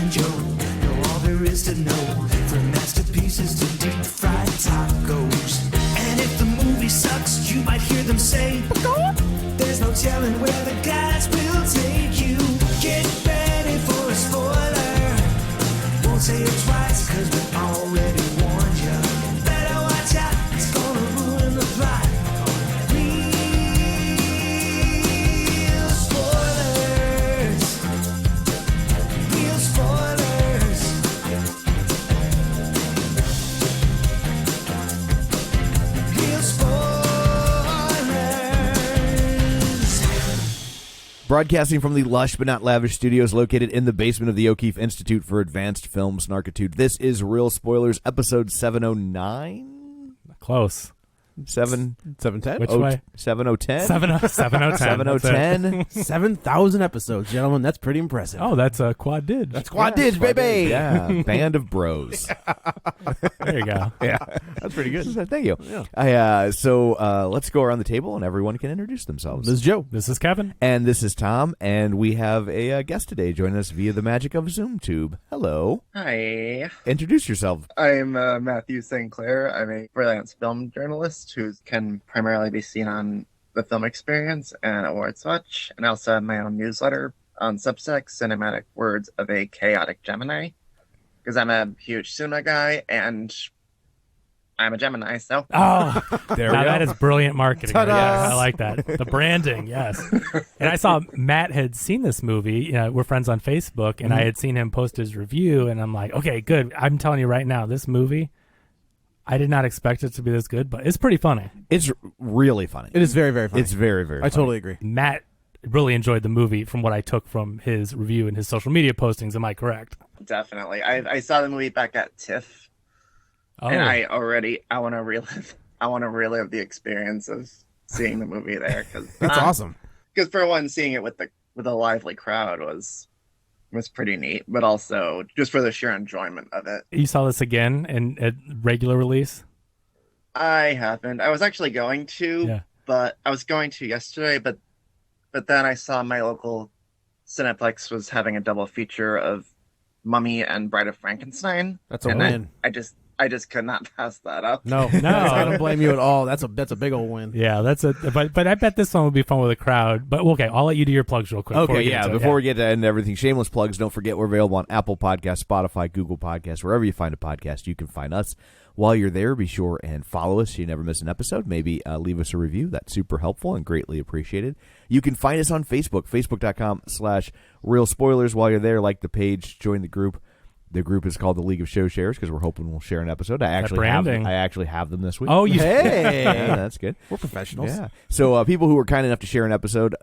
and Joe know all there is to know, from masterpieces to deep fried tacos. And if the movie sucks, you might hear them say, there's no telling where the guys will take you. Get ready for a spoiler. Won't say it twice, cause we already warned you. Better watch out, it's gonna ruin the plot. Real spoilers. Real spoilers. Real spoilers. Broadcasting from the lush but not lavish studios located in the basement of the O'Keefe Institute for Advanced Film Snarkitude, this is Real Spoilers, episode 709? Close. 710? Which way? 7010? 710. 7010? 7,000 episodes, gentlemen. That's pretty impressive. Oh, that's a quad dig. That's quad dig, baby. Yeah, band of bros. There you go. Yeah, That's pretty good. thank you. Yeah. So let's go around the table and everyone can introduce themselves. This is Joe. This is Kevin. And this is Tom, and we have a guest today joining us via the magic of ZoomTube. Hello. Hi, Introduce yourself. I'm Matthew St. Clair. I'm a freelance film journalist who can primarily be seen on The Film Experience and Awards Watch, and I also have my own newsletter on Substack, Cinematic Words of a Chaotic Gemini, because I'm a huge cinema guy, and I'm a Gemini, so... Oh, There now we go. that is brilliant marketing. Ta-da! Yes, I like that. The branding, yes. And I saw Matt had seen this movie. You know, we're friends on Facebook, and I had seen him post his review, and I'm like, okay, good. I'm telling you right now, this movie, I did not expect it to be this good, but it's pretty funny. It's really funny. It is very, very funny. It's very, very I funny. totally agree. Matt really enjoyed the movie from what I took from his review and his social media postings. Am I correct? Definitely. I saw the movie back at TIFF, Oh, and I want to relive the experience of seeing the movie there, because That's awesome. Because for one, seeing it with a lively crowd was pretty neat, but also just for the sheer enjoyment of it. you saw this again at regular release? I haven't. I was actually going to, Yeah. but I was going to yesterday, but then I saw my local Cineplex was having a double feature of Mummy and Bride of Frankenstein. That's a and win. I just could not pass that up. No, I don't blame you at all. That's a big old win. Yeah, but I bet this one will be fun with a crowd. But okay, I'll let you do your plugs real quick. Okay, yeah. Before we get to end everything, shameless plugs. Don't forget we're available on Apple Podcasts, Spotify, Google Podcasts, wherever you find a podcast, you can find us. While you're there, be sure and follow us so you never miss an episode. Maybe leave us a review. That's super helpful and greatly appreciated. You can find us on Facebook, facebook.com/Real Spoilers. While you're there, like the page, join the group. The group is called the League of Show Shares because we're hoping we'll share an episode. I actually have them this week. Oh, you Hey, Yeah, that's good. we're professionals. Yeah. So people who were kind enough to share an episode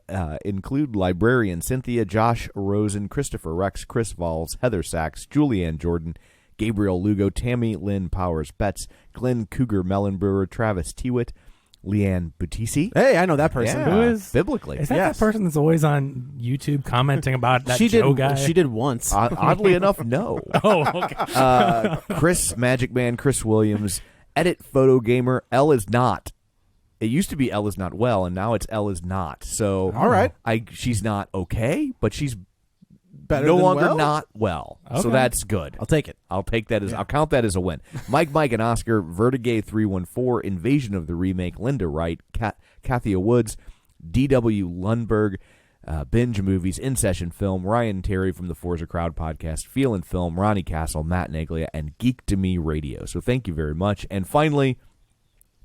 include librarian Cynthia, Josh Rosen, Christopher Rex, Chris Valls, Heather Sachs, Julianne Jordan, Gabriel Lugo, Tammy Lynn Powers Betts, Glenn Cougar Mellenbrewer, Travis Tewitt, Leanne Boutisi. Hey, I know that person. Yeah, Who is- biblically? Is that Yes. that person that's always on YouTube commenting about that She Joe did. guy? She did once. Oddly enough, no. Oh, okay. Chris Magic Man, Chris Williams, Edit Photo Gamer, L is not. It used to be L is not well, and now it's L is not. So, All right. She's not okay, but she's Better no than longer well? not well. So Okay. that's good. I'll take it. I'll take that as I'll count that as a win. Mike and Oscar, Vertigay 314, Invasion of the Remake, Linda Wright, Kathia Woods, D.W. Lundberg, Binge Movies, In Session Film, Ryan Terry from the Forza Crowd podcast, Feel and Film, Ronnie Castle, Matt Naglia, and Geek to Me Radio. So thank you very much. And finally,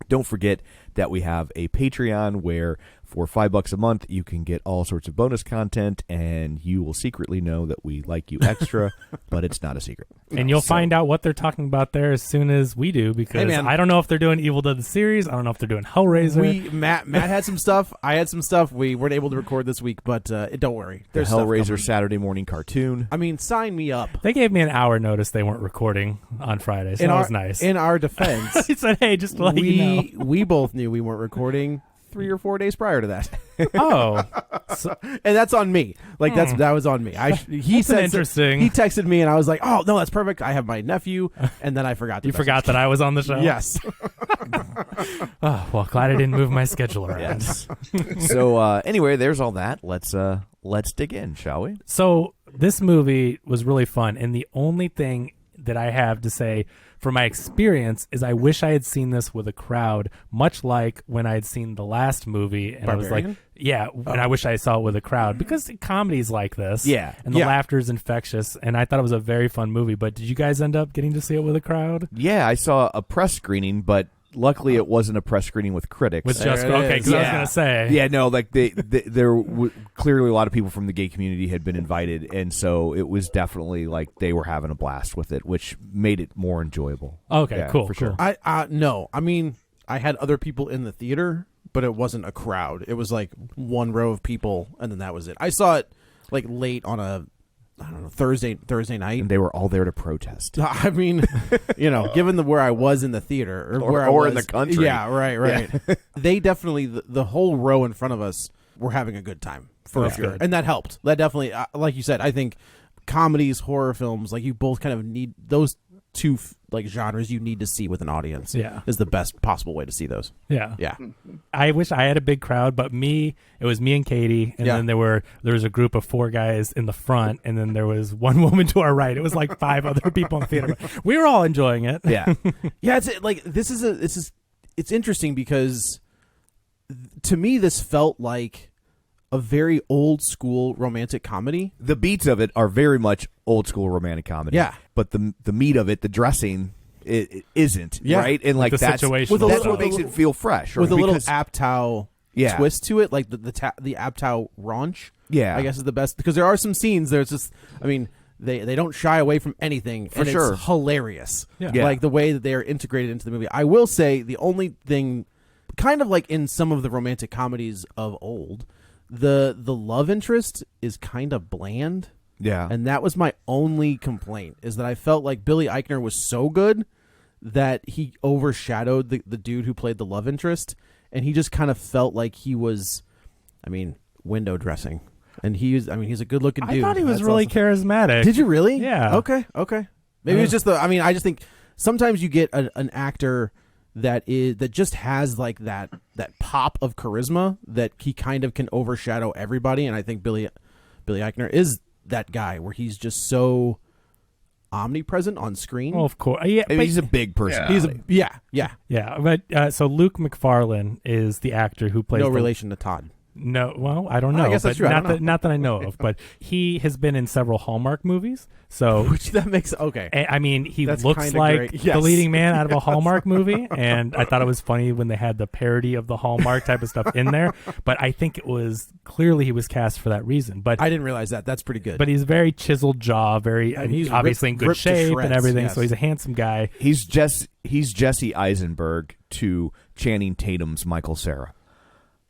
don't forget that we have a Patreon where for $5 a month you can get all sorts of bonus content, and you will secretly know that we like you extra, but it's not a secret. And you'll find out what they're talking about there as soon as we do, because Hey, man. I don't know if they're doing Evil Dead the series. I don't know if they're doing Hellraiser. Matt had some stuff. I had some stuff. We weren't able to record this week, but don't worry. The There's stuff Hellraiser coming. Saturday morning cartoon. I mean, sign me up. They gave me an hour notice they weren't recording on Friday, so that was nice. In our defense, He said, hey, just to let you know. we both knew we weren't recording 3 or 4 days prior to that. Oh, And that's on me. Like that was on me. He said interesting. He texted me and I was like, "Oh, no, that's perfect. I have my nephew." And then I forgot. you forgot that I was on the show? Yes. Oh, well, glad I didn't move my schedule around. So anyway, there's all that. Let's dig in, shall we? So this movie was really fun, and the only thing that I have to say for my experience is I wish I had seen this with a crowd, much like when I had seen the last movie, and I was like, and I wish I saw it with a crowd, because comedies like this, and the laughter is infectious, and I thought it was a very fun movie. But did you guys end up getting to see it with a crowd? Yeah, I saw a press screening, but luckily it wasn't a press screening with critics. With just okay, because I was gonna say, no, like clearly a lot of people from the gay community had been invited, and so it was definitely like they were having a blast with it, which made it more enjoyable. Okay, cool, for cool. sure. No, I mean, I had other people in the theater, but it wasn't a crowd. It was like one row of people, and then that was it. I saw it like late on a Thursday night, and they were all there to protest. I mean, given where I was in the theater or I was in the country, right. Yeah. They definitely the whole row in front of us were having a good time for sure, and that helped. That definitely, like you said, I think comedies, horror films, like you both kind of need those two like genres you need to see with an audience. Is the best possible way to see those. Yeah. I wish I had a big crowd, but it was me and Katie, and then there was a group of 4 guys in the front, and then there was one woman to our right. It was like 5 other people in the theater. We were all enjoying it. It's like it's interesting because to me this felt like a very old school romantic comedy. The beats of it are very much old school romantic comedy. Yeah. But the meat of it, the dressing, it isn't. Yeah. Right? And like the that's what makes it feel fresh. Right? With a little Apatow Yeah. twist to it, like the Apatow raunch. Yeah. I guess is the best, because there are some scenes there's just, I mean, they don't shy away from anything, For and sure. it's hilarious. Yeah. Like the way that they are integrated into the movie. I will say the only thing, kind of like in some of the romantic comedies of old, the love interest is kind of bland. Yeah. And that was my only complaint, is that I felt like Billy Eichner was so good that he overshadowed the dude who played the love interest, and he just kind of felt like he was, window dressing. And he's a good-looking dude. I thought he was really charismatic. Did you really? Yeah. Okay. Maybe it's just I just think sometimes you get an actor that just has like that pop of charisma that he kind of can overshadow everybody, and I think Billy Eichner is that guy where he's just so omnipresent on screen. Well, of course. Yeah, but he's a big person. Yeah. But so Luke Macfarlane is the actor who plays no relation to Todd. No, well, I don't know. I guess that's true. Not that I know of, but he has been in several Hallmark movies. So which that makes okay. I mean, he That's looks like great. Yes. the leading man out of a Hallmark movie, and I thought it was funny when they had the parody of the Hallmark type of stuff in there. But I think it was clearly he was cast for that reason. But I didn't realize that. That's pretty good. But he's very chiseled jaw, and he's obviously in good shape and everything. Yes. So he's a handsome guy. He's Jesse Eisenberg to Channing Tatum's Michael Cera.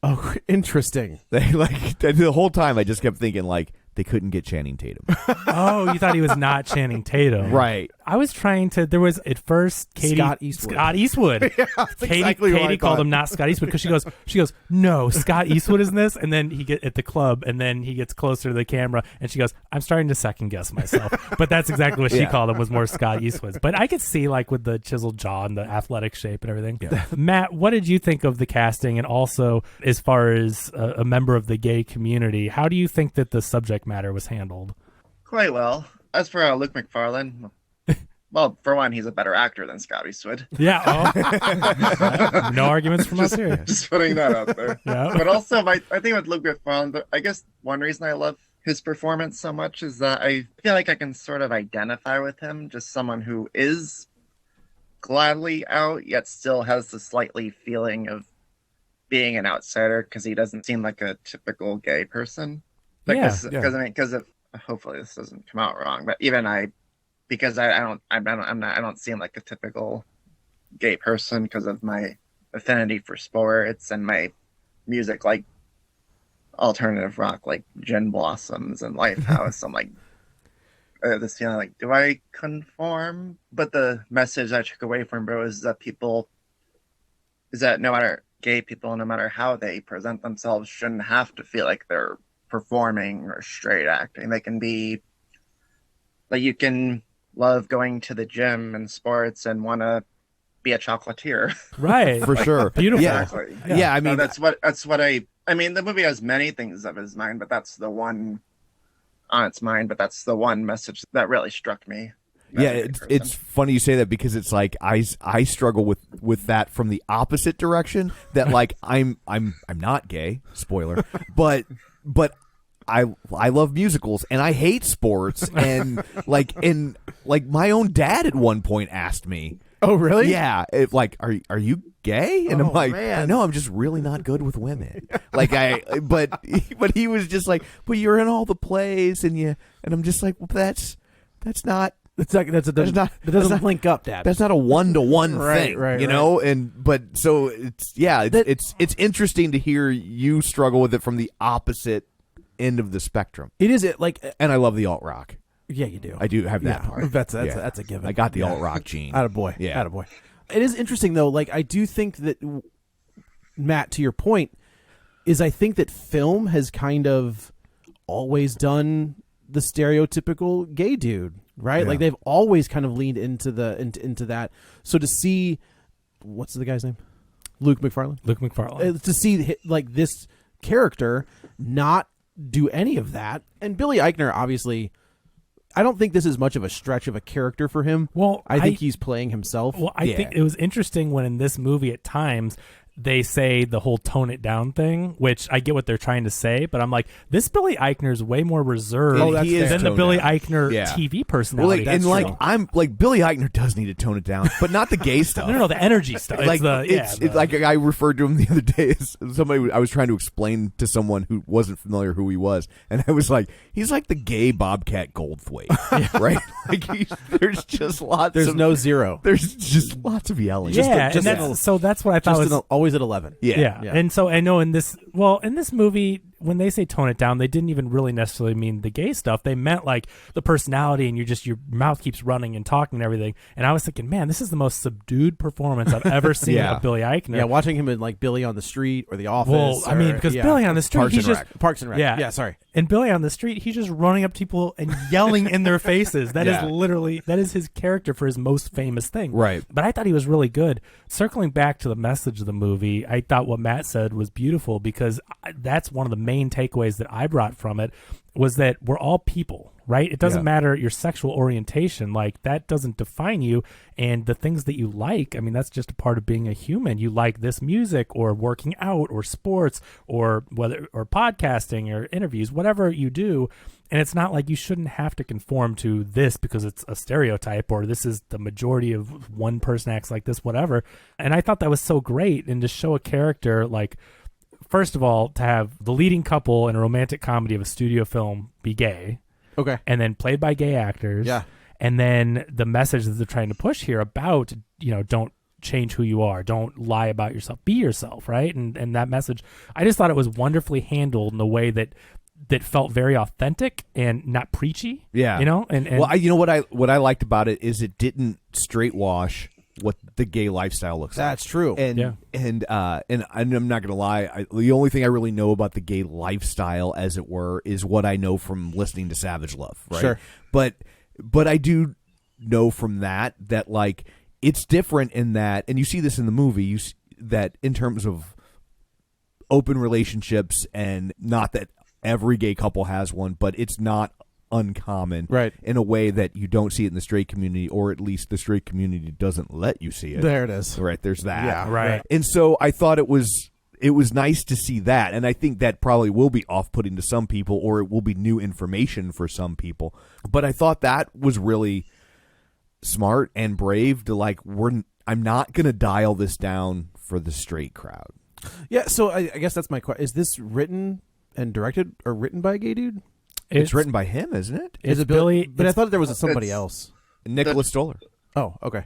Oh, interesting. The whole time I just kept thinking like they couldn't get Channing Tatum. Oh, you thought he was not Channing Tatum, right? I was trying to. There was at first Katie Scott Eastwood. Katie called him not Scott Eastwood because she goes, no, Scott Eastwood is in this, and then he get at the club, and then he gets closer to the camera, and she goes, I'm starting to second guess myself, but that's exactly what she called him, was more Scott Eastwood. But I could see like with the chiseled jaw and the athletic shape and everything. Yeah. Matt, what did you think of the casting, and also as far as a member of the gay community, how do you think that the subject matter was handled? Quite well. As for Luke Macfarlane, well, for one, he's a better actor than Scott Eastwood. Yeah. Oh. No arguments from us here. Just putting that out there. Yeah. But also, I think with Luke Macfarlane, I guess one reason I love his performance so much is that I feel like I can sort of identify with him, just someone who is gladly out, yet still has the slightly feeling of being an outsider, because he doesn't seem like a typical gay person. Because hopefully this doesn't come out wrong, but even I don't seem like a typical gay person because of my affinity for sports and my music, like alternative rock, like Gin Blossoms and Lifehouse. I'm like, this feeling like, do I conform? But the message I took away from Bro is that no matter gay people, no matter how they present themselves, shouldn't have to feel like they're performing or straight acting. They can be like, you can love going to the gym and sports and want to be a chocolatier. Right. For sure. Beautiful. Yeah. Exactly. Yeah. I mean, that's what I mean, the movie has many things of his mind, but that's the one on its mind, but that's the one message that really struck me. Yeah, it's funny you say that, because it's like I struggle with that from the opposite direction. That like I'm not gay, spoiler, but I love musicals and I hate sports, and like my own dad at one point asked me, Oh, really? yeah, are you gay? And I'm like, man. no, I'm just really not good with women. Like but he was just like, but you're in all the plays and I'm just like, well, that's not. That doesn't link up, Dad. That's not a 1-to-1 thing, right, you know. But so it's interesting to hear you struggle with it from the opposite end of the spectrum. It is And I love the alt rock. Yeah, you do. I do have that part. That's a given. I got the alt rock gene. Attaboy. Yeah. Attaboy. It is interesting though. Like I do think that, Matt, to your point, is I think that film has kind of always done the stereotypical gay dude, right? Yeah. Like they've always kind of leaned into that. So to see, what's the guy's name? Luke Macfarlane. To see like this character not do any of that, and Billy Eichner, obviously, I don't think this is much of a stretch of a character for him. Well, I think he's playing himself. Well, I think it was interesting when in this movie at times they say the whole tone it down thing, which I get what they're trying to say, but I'm like, this Billy Eichner is way more reserved He is than the toned Billy down. Eichner Yeah. TV Well, personality. I'm like Billy Eichner does need to tone it down, but not the gay stuff. No, the energy stuff. Like it's like I referred to him the other day as somebody. I was trying to explain to someone who wasn't familiar who he was, and I was like, he's like the gay Bobcat Goldthwait, right? Like there's just lots. There's of, no zero. There's just lots of yelling. yeah, just and that's what I thought was always at 11. Yeah. And so I know in this movie, when they say tone it down, they didn't even really necessarily mean the gay stuff. They meant like the personality, and your mouth keeps running and talking and everything. And I was thinking, man, this is the most subdued performance I've ever seen of Billy Eichner. Yeah, watching him in like Billy on the Street or The Office. Well, I mean, because Billy on the Street, Parks and Rec. Yeah, sorry. And Billy on the Street, he's just running up to people and yelling in their faces. That is his character for his most famous thing. Right. But I thought he was really good. Circling back to the message of the movie, I thought what Matt said was beautiful, because that's one of the main takeaways that I brought from it, was that we're all people, right? It doesn't matter your sexual orientation. Like, that doesn't define you. And the things that you like, I mean, that's just a part of being a human. You like this music or working out or sports or podcasting or interviews, whatever you do. And it's not like you shouldn't have to conform to this because it's a stereotype, or this is the majority of one person acts like this, whatever. And I thought that was so great. And to show a character, like, first of all, to have the leading couple in a romantic comedy of a studio film be gay. Okay. And then played by gay actors. Yeah. And then the message that they're trying to push here about, don't change who you are. Don't lie about yourself. Be yourself, right? And that message, I just thought it was wonderfully handled in a way that felt very authentic and not preachy. Yeah. And well, what I liked about it is it didn't straight wash what the gay lifestyle looks like. That's true. And I'm not gonna lie, the only thing I really know about the gay lifestyle, as it were, is what I know from listening to Savage Love, right? Sure. But I do know from that like it's different in that, and you see this in the movie, that in terms of open relationships, and not that every gay couple has one, but it's not uncommon, right, in a way that you don't see it in the straight community, or at least the straight community doesn't let you see it. There it is. Right, there's that. Yeah, right. And so I thought it was nice to see that, and I think that probably will be off-putting to some people, or it will be new information for some people. But I thought that was really smart and brave to I'm not going to dial this down for the straight crowd. Yeah, so I guess that's my question. Is this written and directed or written by a gay dude? It's written by him, isn't it? It's Billy. But I thought there was somebody else. Nicholas Stoller. Oh, okay.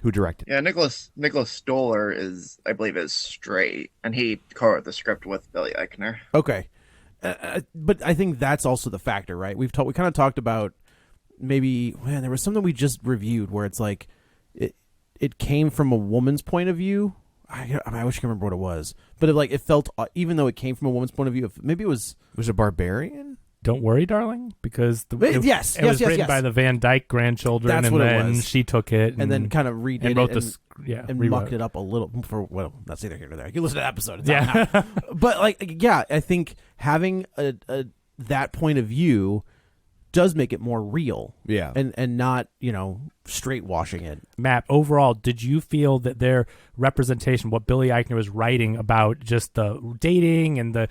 Who directed? Yeah, Nicholas Stoller is straight, and he co-wrote the script with Billy Eichner. Okay, but I think that's also the factor, right? We kind of talked about maybe there was something we just reviewed where it's like it came from a woman's point of view. I wish I could remember what it was, but it felt, even though it came from a woman's point of view, maybe it was a Barbarian. Don't worry, darling, because it was written by the Van Dyke grandchildren, that's and what then it was. she took it and then kind of redid and wrote it and mucked it up a little. That's neither here nor there. You listen to that episode, it's out now. But I think having that point of view does make it more real. Yeah. And not, straight washing it. Matt, overall, did you feel that their representation, what Billy Eichner was writing about just the dating and the,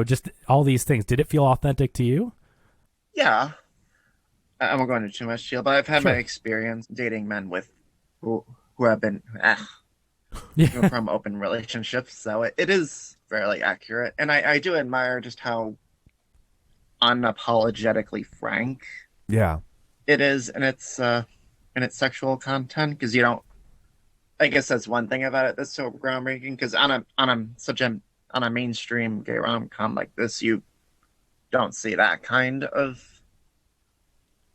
just all these things, did it feel authentic to you? Yeah. I won't go into too much detail, but I've had Sure. my experience dating men who have been Yeah. from open relationships, so it is fairly accurate. And I do admire just how unapologetically frank Yeah. it is in its sexual content, because you don't. I guess that's one thing about it that's so groundbreaking. Because on a mainstream gay rom-com like this, you don't see that kind of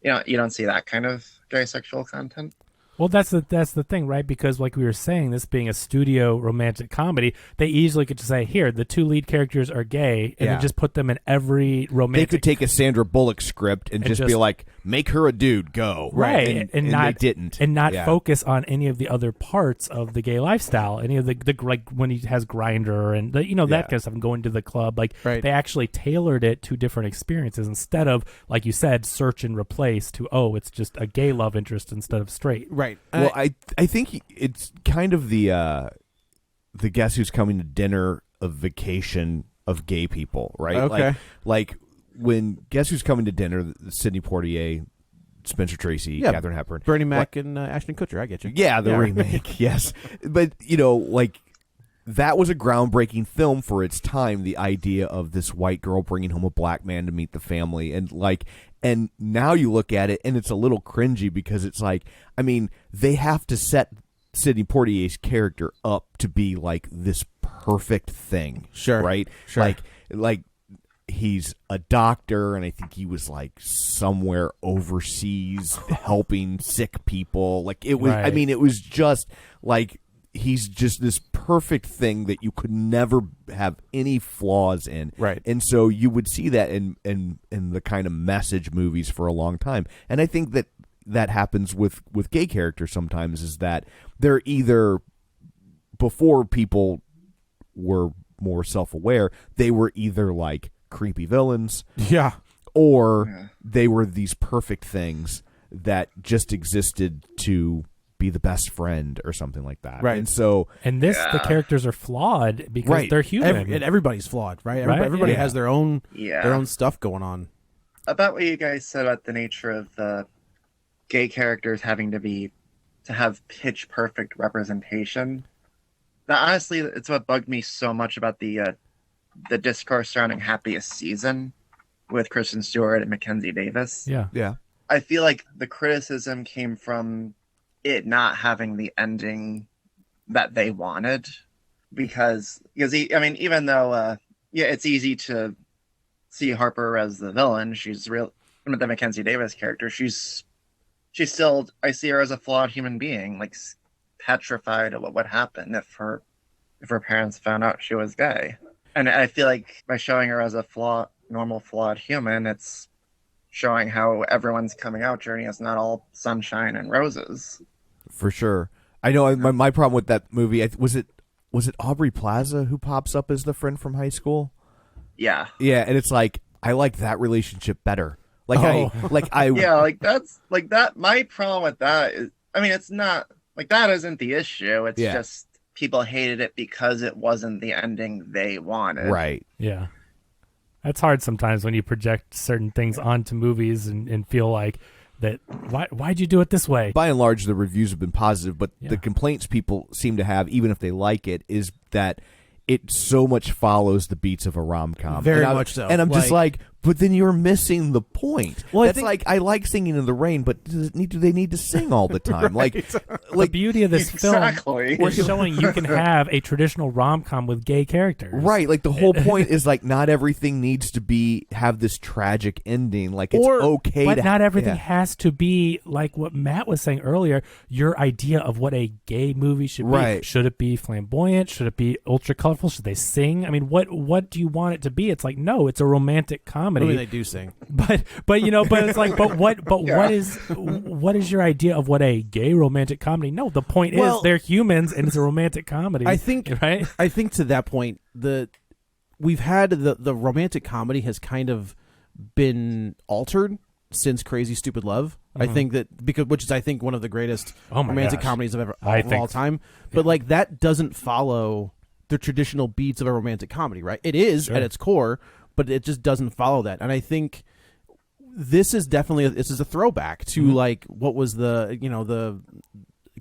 you don't see that kind of gay sexual content. Well, that's the thing, right? Because like we were saying, this being a studio romantic comedy, they easily could just say, here, the two lead characters are gay, and Yeah. then just put them in every romantic. They could take a Sandra Bullock script and just be like, make her a dude, go. Right, And not they didn't. and not Yeah. focus on any of the other parts of the gay lifestyle, any of the like when he has Grindr and that Yeah. kind of stuff, and going to the club. Like Right. they actually tailored it to different experiences instead of, like you said, search and replace to it's just a gay love interest instead of straight. Right. Well, I think it's kind of the Guess Who's Coming to Dinner of vacation of gay people, right? Okay. Like when Guess Who's Coming to Dinner, Sidney Poitier, Spencer Tracy, Yeah, Katharine Hepburn, Bernie Mac and Ashton Kutcher. I get you. Yeah, the remake, yes. But, like, that was a groundbreaking film for its time, the idea of this white girl bringing home a black man to meet the family. And now you look at it, and it's a little cringy because it's like, I mean, they have to set Sidney Poitier's character up to be, like, this perfect thing. Sure. Right? Sure. Like he's a doctor, and I think he was like somewhere overseas helping sick people. Like it was, I Right. mean, it was just like he's just this perfect thing that you could never have any flaws in. Right. And so you would see that in the kind of message movies for a long time. And I think that happens with gay characters sometimes, is that they're either, before people were more self-aware, they were either like creepy villains, Yeah. or they were these perfect things that just existed to be the best friend or something like that. Right. And so And the characters are flawed because Right. they're human. And everybody's flawed, right? Right, Everybody yeah. has their own Yeah. stuff going on. About what you guys said about the nature of the gay characters having to have pitch perfect representation. That honestly, it's what bugged me so much about the discourse surrounding Happiest Season with Kristen Stewart and Mackenzie Davis. yeah. yeah. I feel like the criticism came from it not having the ending that they wanted, because even though it's easy to see Harper as the villain, she's real. The Mackenzie Davis character, she's still, I see her as a flawed human being, like petrified of what would happen if her parents found out she was gay. And I feel like by showing her as a normal flawed human, it's showing how everyone's coming out journey is not all sunshine and roses. For sure. I know my problem with that movie, was it Aubrey Plaza who pops up as the friend from high school? Yeah. Yeah, and it's like, I like that relationship better. Like Yeah, like that's like that. My problem with that is, it's not like that isn't the issue. It's just people hated it because it wasn't the ending they wanted. Right. Yeah. That's hard sometimes when you project certain things onto movies and feel like that. Why'd you do it this way? By and large, the reviews have been positive, but Yeah. the complaints people seem to have, even if they like it, is that it so much follows the beats of a rom-com. Very And much so. And I'm just like, but then you're missing the point. Well, I That's think- like, I like Singing in the Rain, but do they need to sing all the time? The beauty of this Exactly. film is showing you can have a traditional rom-com with gay characters. Right, like the whole point is like not everything needs to have this tragic ending. Like it's okay But to not everything yeah. has to be like what Matt was saying earlier. Your idea of what a gay movie should be. Right. Should it be flamboyant? Should it be ultra colorful? Should they sing? I mean, what do you want it to be? It's like, no, it's a romantic comedy. I mean, they do sing. But it's like, what is your idea of what a gay romantic comedy? No, the point Well- is they're humans and it's a romantic comedy. I think right. I think to that point, we've had the romantic comedy has kind of been altered since Crazy Stupid Love. I think that which is I think one of the greatest romantic comedies of all time. But like that doesn't follow the traditional beats of a romantic comedy, right? It is at its core, but it just doesn't follow that. And I think this is definitely this is a throwback to like what was the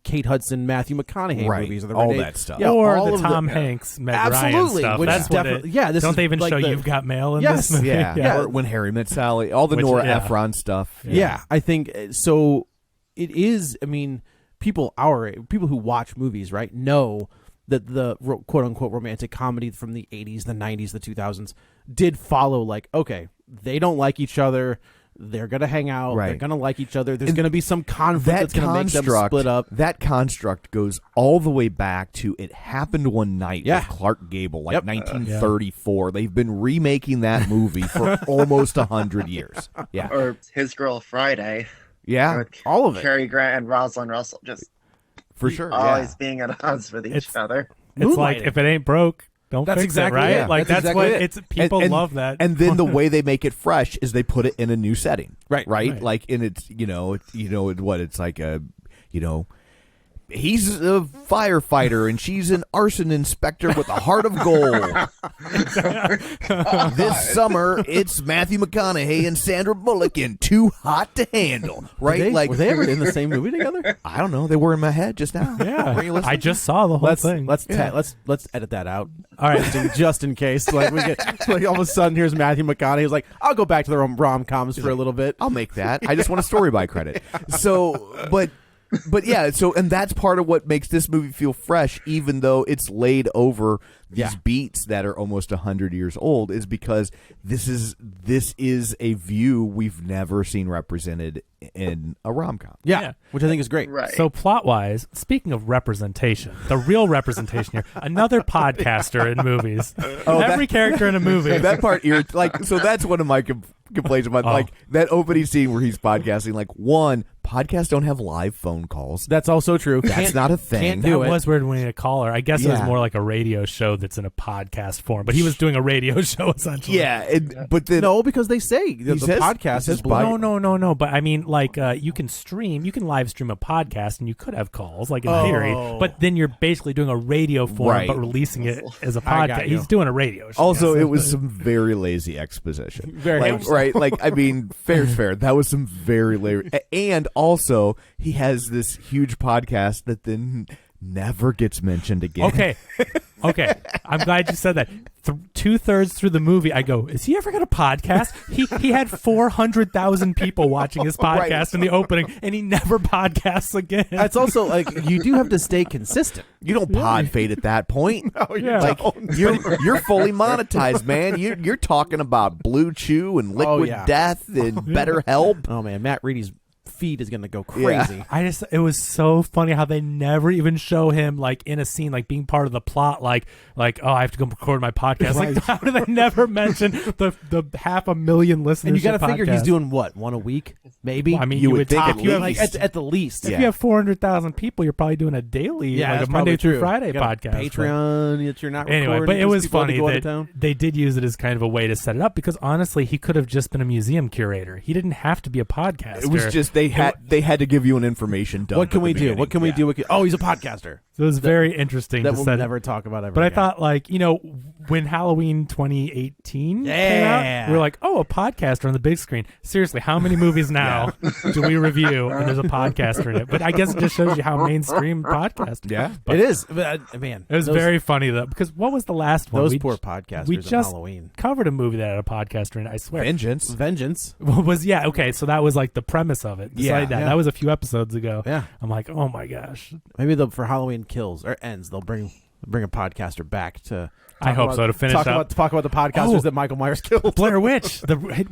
Kate Hudson, Matthew McConaughey movies, or all that stuff, or all the of Tom Hanks, Meg Ryan absolutely, stuff. which That's is definitely This don't they even like show You've Got Mail in Yes, this movie? yeah. Or When Harry Met Sally, all the Nora Ephron stuff. Yeah, I think so. It is. I mean, people who watch movies, right, know that the quote unquote romantic comedy from the 80s, the 90s, the 2000s did follow. Like, okay, they don't like each other. They're gonna hang out. Right. They're gonna like each other. There's gonna be some conflict that's gonna make them split up. That construct goes all the way back to It Happened One Night with Clark Gable, like 1934. They've been remaking that movie for almost 100 years. Yeah. Or His Girl Friday. Yeah. With all of it. Cary Grant and Rosalind Russell just For sure. always being at odds with each other. It's like, if it ain't broke, don't That's fix exactly it, right? it. Like That's that's exactly what it. it's. People love that. And then the way they make it fresh is they put it in a new setting. Right. Like in its, it's like a, he's a firefighter and she's an arson inspector with a heart of gold. This summer, it's Matthew McConaughey and Sandra Bullock in Too Hot to Handle. Right? Were they ever in the same movie together? I don't know. They were in my head just now. Yeah, Were you listening? I just saw the whole Let's thing. let's edit that out. All right, just in case, like we get like all of a sudden here's Matthew McConaughey. He's like, I'll go back to the rom-coms for a little bit. I'll make that. I just want a story by credit. So, but yeah, so and that's part of what makes this movie feel fresh, even though it's laid over these beats that are almost 100 years old, is because this is a view we've never seen represented in a rom-com. Yeah, which I think is great. Right. So plot-wise, speaking of representation, the real representation here, another podcaster in movies. Every character in a movie. That part, so that's one of my complaints about like that opening scene where he's podcasting. Like, one, podcasts don't have live phone calls. That's also true. That's not a thing. Can't That do it. was weird when he had a caller. I guess it was Yeah. more like a radio show that's in a podcast form, but he was doing a radio show essentially. Yeah, but then No, because they say the says- podcast he is says by- No. But I mean, like, you can live stream a podcast, and you could have calls, like in theory. But then you're basically doing a radio form, Right. but releasing it as a I got podcast. you. He's doing a radio show. also it was some very lazy exposition. Very Like, I mean, fair's fair. That was some very lazy. And also, he has this huge podcast that then never gets mentioned again. Okay. I'm glad you said that. 2/3 through the movie, I go, is he ever going to podcast? He had 400,000 people watching his podcast Right. in the opening, and he never podcasts again. That's also like you do have to stay consistent. You don't pod fade at that point. Yeah. You're fully monetized, man. You're talking about Blue Chew and Liquid Death and BetterHelp. Oh man, Matt Reedy's feed is going to go crazy. It was so funny how they never even show him like in a scene, like being part of the plot, like, oh, I have to go record my podcast. Right. Like, how do they never mention the 500,000 listeners? And you got to figure he's doing what, one a week, maybe. I mean, You you would would think top, at if you have, like at the least. if Yeah. you have 400,000 people, you're probably doing a daily, like that's a Monday probably through true. Friday You got a podcast. Patreon that you're not Anyway, recording. but it because was people had to funny go out of that town. they did use it as kind of a way to set it up, because honestly, he could have just been a museum curator. He didn't have to be a podcaster. It was just they had to give you an information dump. What can at we the do? beginning. What can we Yeah. do? Oh, he's a podcaster. So it was very interesting That to we'll set never talk about ever But I again. thought, like, when Halloween 2018 came Yeah. out, we were like, oh, a podcaster on the big screen. Seriously, how many movies now do we review and there's a podcaster in it? But I guess it just shows you how mainstream podcast. Yeah. But it is. But, man, it was very funny, though, because what was the last one? those We poor j- podcasters we on just Halloween. covered a movie that had a podcaster in it, I swear. Vengeance. Okay, so that was like the premise of it. Yeah, Beside that, yeah. that was a few episodes ago. Yeah. I'm like, oh my gosh. Maybe for Halloween Kills or Ends, they'll bring a podcaster back to. I hope so, to finish up. Talk about the podcasters Oh. that Michael Myers killed. Blair Witch,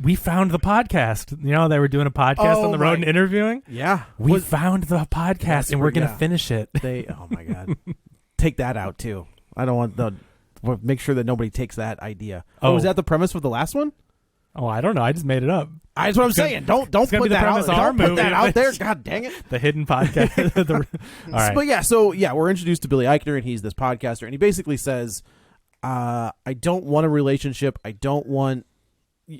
we found the podcast. You know, they were doing a podcast Oh on the road my- and interviewing. Yeah, We found the podcast, and we're going to yeah. finish it. Oh my god, take that out too. I don't want make sure that nobody takes that idea. Oh, was that the premise for the last one? Oh, I don't know. I just made it up. That's what I'm saying. Don't it's gonna put be the that out. premise of our Don't put movie. that out there. God dang it. The hidden podcast. All right. But yeah, we're introduced to Billy Eichner, and he's this podcaster, and he basically says, "I don't want a relationship. I don't want.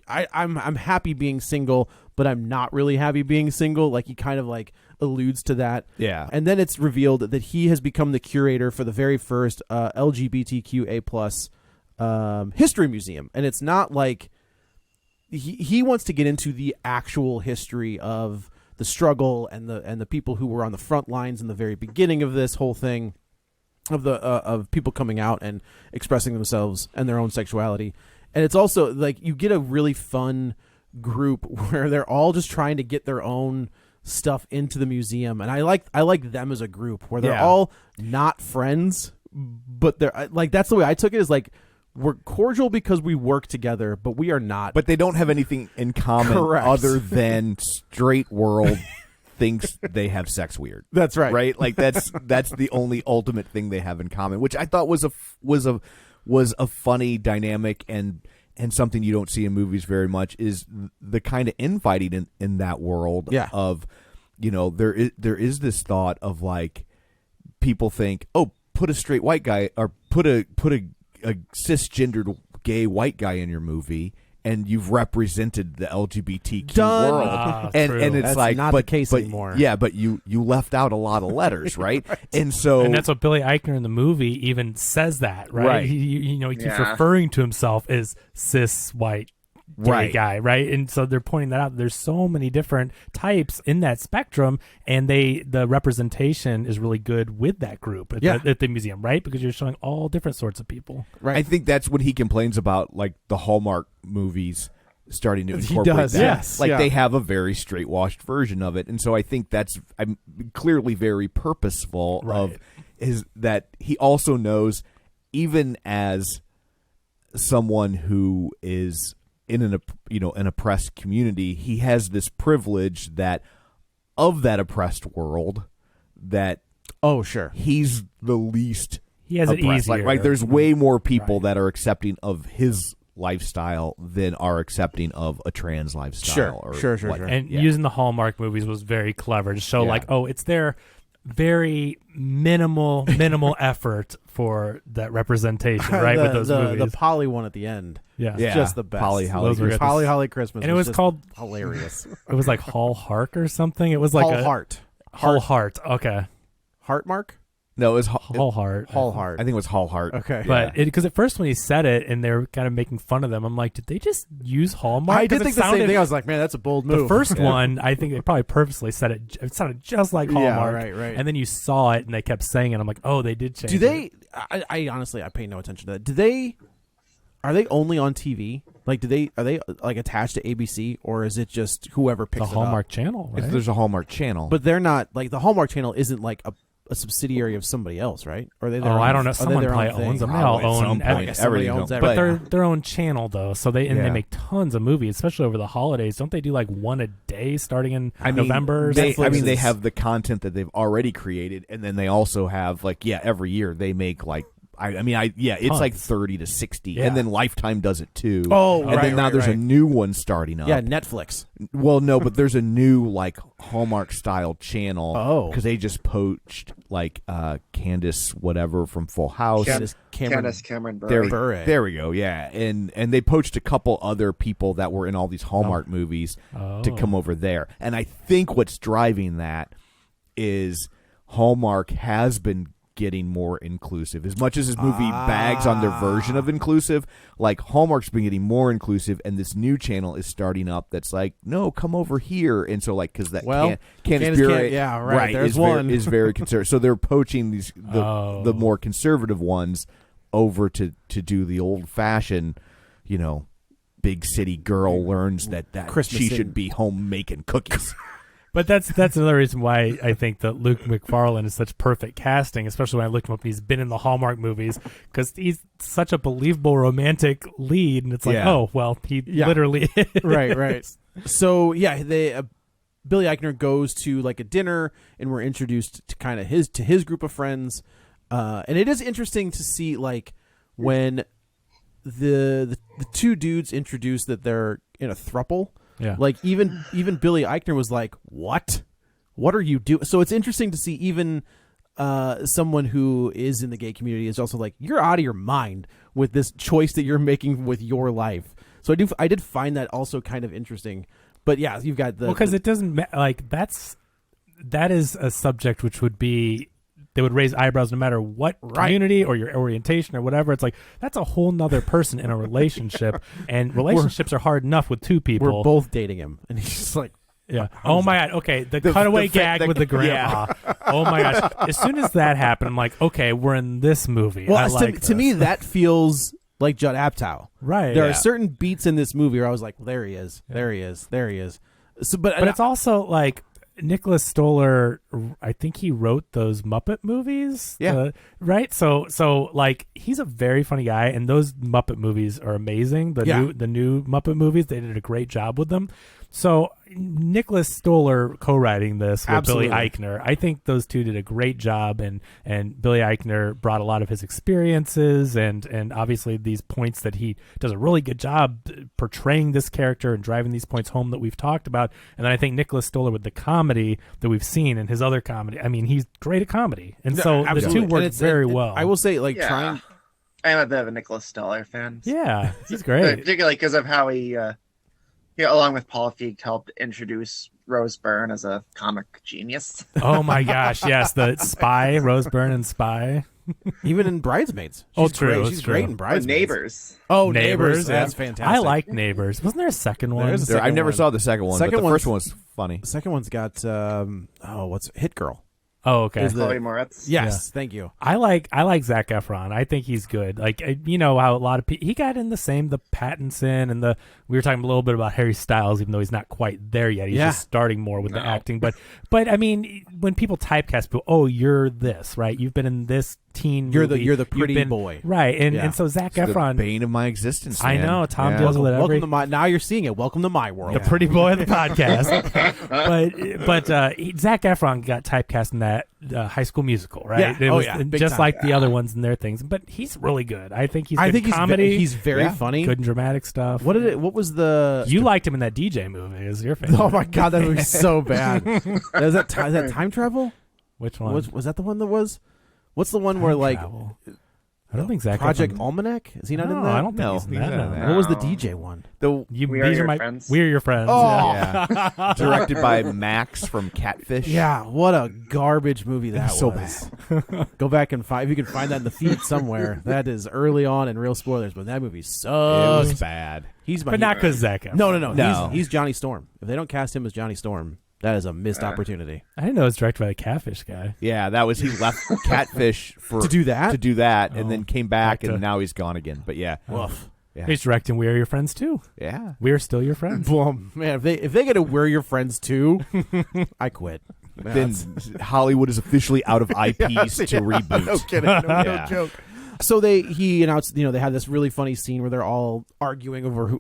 I'm happy being single, but I'm not really happy being single. Like he kind of like alludes to that. Yeah. And then it's revealed that he has become the curator for the very first LGBTQA plus history museum. And it's not like he wants to get into the actual history of the struggle and the people who were on the front lines in the very beginning of this whole thing, of people coming out and expressing themselves and their own sexuality. And it's also like you get a really fun group where they're all just trying to get their own stuff into the museum, and I like them as a group where they're all not friends, but they're like, that's the way I took it, is like we're cordial because we work together, but we are not. But they don't have anything in common other than straight world thinks they have sex weird. That's right. Right? Like that's the only ultimate thing they have in common, which I thought was a funny dynamic and something you don't see in movies very much, is the kind of infighting in that world. Yeah. Of, there is this thought of like people think, oh, put a straight white guy or put a cisgendered gay white guy in your movie, and you've represented the LGBTQ Done. world. True. And it's That's like, not the case anymore. Yeah, but you left out a lot of letters, right? And that's what Billy Eichner in the movie even says that, right? Right. He keeps referring to himself as cis white gay guy, right? And so they're pointing that out. There's so many different types in that spectrum, and the representation is really good with that group at the museum, right? Because you're showing all different sorts of people. Right. I think that's when he complains about like the Hallmark movies starting to He incorporate does, that. yes. Like Yeah. they have a very straight washed version of it, and so I think that's clearly very purposeful. Of is that he also knows, even as someone who is in an oppressed community, he has this privilege that of that oppressed world that he's the least He has it oppressed. easier. Like there's way more people that are accepting of his lifestyle than are accepting of a trans lifestyle. Sure. And using the Hallmark movies was very clever to show like, oh, it's their very minimal effort for that representation, right? With those movies. The Polly one at the end. Yeah. It's just the best. Polly Holly Those were good. Polly Holly Christmas. And it was just called hilarious. It was like Hall Hark or something. It was like Hall Heart. Hall Heart. Okay. Heart Mark? No, it was Hall Heart. Hall Heart. I think it was Hall Heart. Okay. But because at first when he said it and they were kind of making fun of them, I'm like, did they just use Hallmark? I did 'Cause think it the same sounded- thing. I was like, man, that's a bold move. The first one, I think they probably purposely said it. It sounded just like Hallmark. right. And then you saw it and they kept saying it. I'm like, oh, they did change Do it. they? I honestly, I pay no attention to that. Do they? Are they only on TV? Like, are they like attached to ABC, or is it just whoever picks The it Hallmark up? channel, right? There's a Hallmark channel, But they're not like the Hallmark channel isn't like a subsidiary of somebody else, right? Or are they? Their Oh, own, I don't know. are they Someone their probably own thing? owns them. They Probably all at some own point. everything. Somebody Everything owns goes- But everything. they're their own channel though, so they Yeah. make tons of movies, especially over the holidays. Don't they do like one a day starting in November? Or They, something? they have the content that they've already created, and then they also have like every year they make like it's Tons. like 30 to 60, Yeah. and then Lifetime does it too. Oh, and right, then now right, there's a right. new one starting up. Yeah, Netflix. Well, no, but there's a new like Hallmark style channel. Oh. Because they just poached like Candace whatever from Full House. Candace Candace Cameron There, Bure. Bure. there we go. Yeah, and they poached a couple other people that were in all these Hallmark movies to come over there. And I think what's driving that is Hallmark has been getting more inclusive. As much as this movie bags on their version of inclusive, like Hallmark's been getting more inclusive, and this new channel is starting up that's like, no, come over here. And so like, because that Candace Bure, yeah, right, there's is one. is very conservative. So they're poaching the more conservative ones over to do the old fashioned, big city girl learns that Christmas she in- should be home making cookies. But that's another reason why I think that Luke Macfarlane is such perfect casting, especially when I looked him up and he's been in the Hallmark movies, because he's such a believable romantic lead, and it's like, Yeah. oh, well, he literally is. Right. So they Billy Eichner goes to like a dinner, and we're introduced to kind of his group of friends, and it is interesting to see like when the two dudes introduce that they're in a throuple. Yeah. Like even Billy Eichner was like, "What are you doing?" So it's interesting to see even someone who is in the gay community is also like, "You're out of your mind with this choice that you're making with your life." So I did find that also kind of interesting. But yeah, you've got the because it doesn't like that is a subject which would be they would raise eyebrows no matter what community or your orientation or whatever. It's like that's a whole nother person in a relationship, and relationships are hard enough with two people. we're both dating him, and he's just like, yeah. Oh my god. Okay, the cutaway gag with the grandma. Yeah. Oh my gosh. As soon as that happened, I'm like, okay, we're in this movie. well, I like to me that feels like Judd Apatow. Right. There are certain beats in this movie where I was like, well, there he is, there he is, there he is. So, but it's also like Nicholas Stoller, I think he wrote those Muppet movies. Yeah. Right. So like he's a very funny guy, and those Muppet movies are amazing. The new Muppet movies, they did a great job with them. So Nicholas Stoller co-writing this with Absolutely. Billy Eichner, I think those two did a great job, and Billy Eichner brought a lot of his experiences and obviously these points that he does a really good job portraying this character and driving these points home that we've talked about. And then I think Nicholas Stoller with the comedy that we've seen in his other comedy, I mean, he's great at comedy, and so the two work very well. I will say, like, Yeah. I'm a bit of a Nicholas Stoller fan. Yeah, he's great. Particularly because of how he, along with Paul Feig, helped introduce Rose Byrne as a comic genius. Oh my gosh, yes, the Spy, Rose Byrne and Spy. even in Bridesmaids. She's true, great. it's She's true. great in Bridesmaids. Neighbors. Oh, Neighbors. yeah. That's fantastic. I like Neighbors. Wasn't there a second one? There's a second I never one. saw the second one, Second but the one's- first one was funny. The second one's got what's Hit Girl. Oh, okay. Is the- Chloe Moretz. Yes, thank you. I like Zac Efron. I think he's good. Like, you know how a lot of people, he got in the Pattinson and we were talking a little bit about Harry Styles, even though he's not quite there yet. He's just starting more with the acting. But I mean, when people typecast people, oh, you're this, right? You've been in this teen You're movie. the You've pretty been- boy. right? And Yeah. and so Zac It's the Efron, bane of my existence. I man. know Tom Yeah. deals with every. Welcome to my. Now you're seeing it. Welcome to my world. The pretty boy of the podcast. but Zac Efron got typecast in that High School Musical, right? Yeah. It Oh, was yeah. Big just time. like the other ones in their things. But he's really good. I think he's good in he's comedy. He's very funny. good and dramatic stuff. What was the? You liked him in that DJ movie? Is your favorite? Oh my god, that movie's so bad. Is that time travel? Which one? Was that the one that was? What's the one Time where like Travel. I don't think Zac Project Efron- Almanac? Is he not in No, that? I don't think No, he's in he's that. not in no. that. What was the No. DJ one? The We Are these Your my Friends. We're your friends. Oh. yeah. yeah, directed by Max from Catfish. Yeah, what a garbage movie that So was. Go back and find if you can find that in the feed somewhere. That is early on and real spoilers, but that movie it sucks. was bad. He's my But not hero. because Zac Efron. No. He's Johnny Storm. If they don't cast him as Johnny Storm, that is a missed opportunity. I didn't know it was directed by the Catfish guy. Yeah, that was he left Catfish for To do that? and then came back, and now he's gone again. But yeah, Woof. yeah, He's directing We Are Your Friends too. yeah. We're still your friends. Well, man, if they get to We're Your Friends too, I quit. Then Hollywood is officially out of IPs to reboot. No kidding. No Yeah. joke. So he announced, they had this really funny scene where they're all arguing over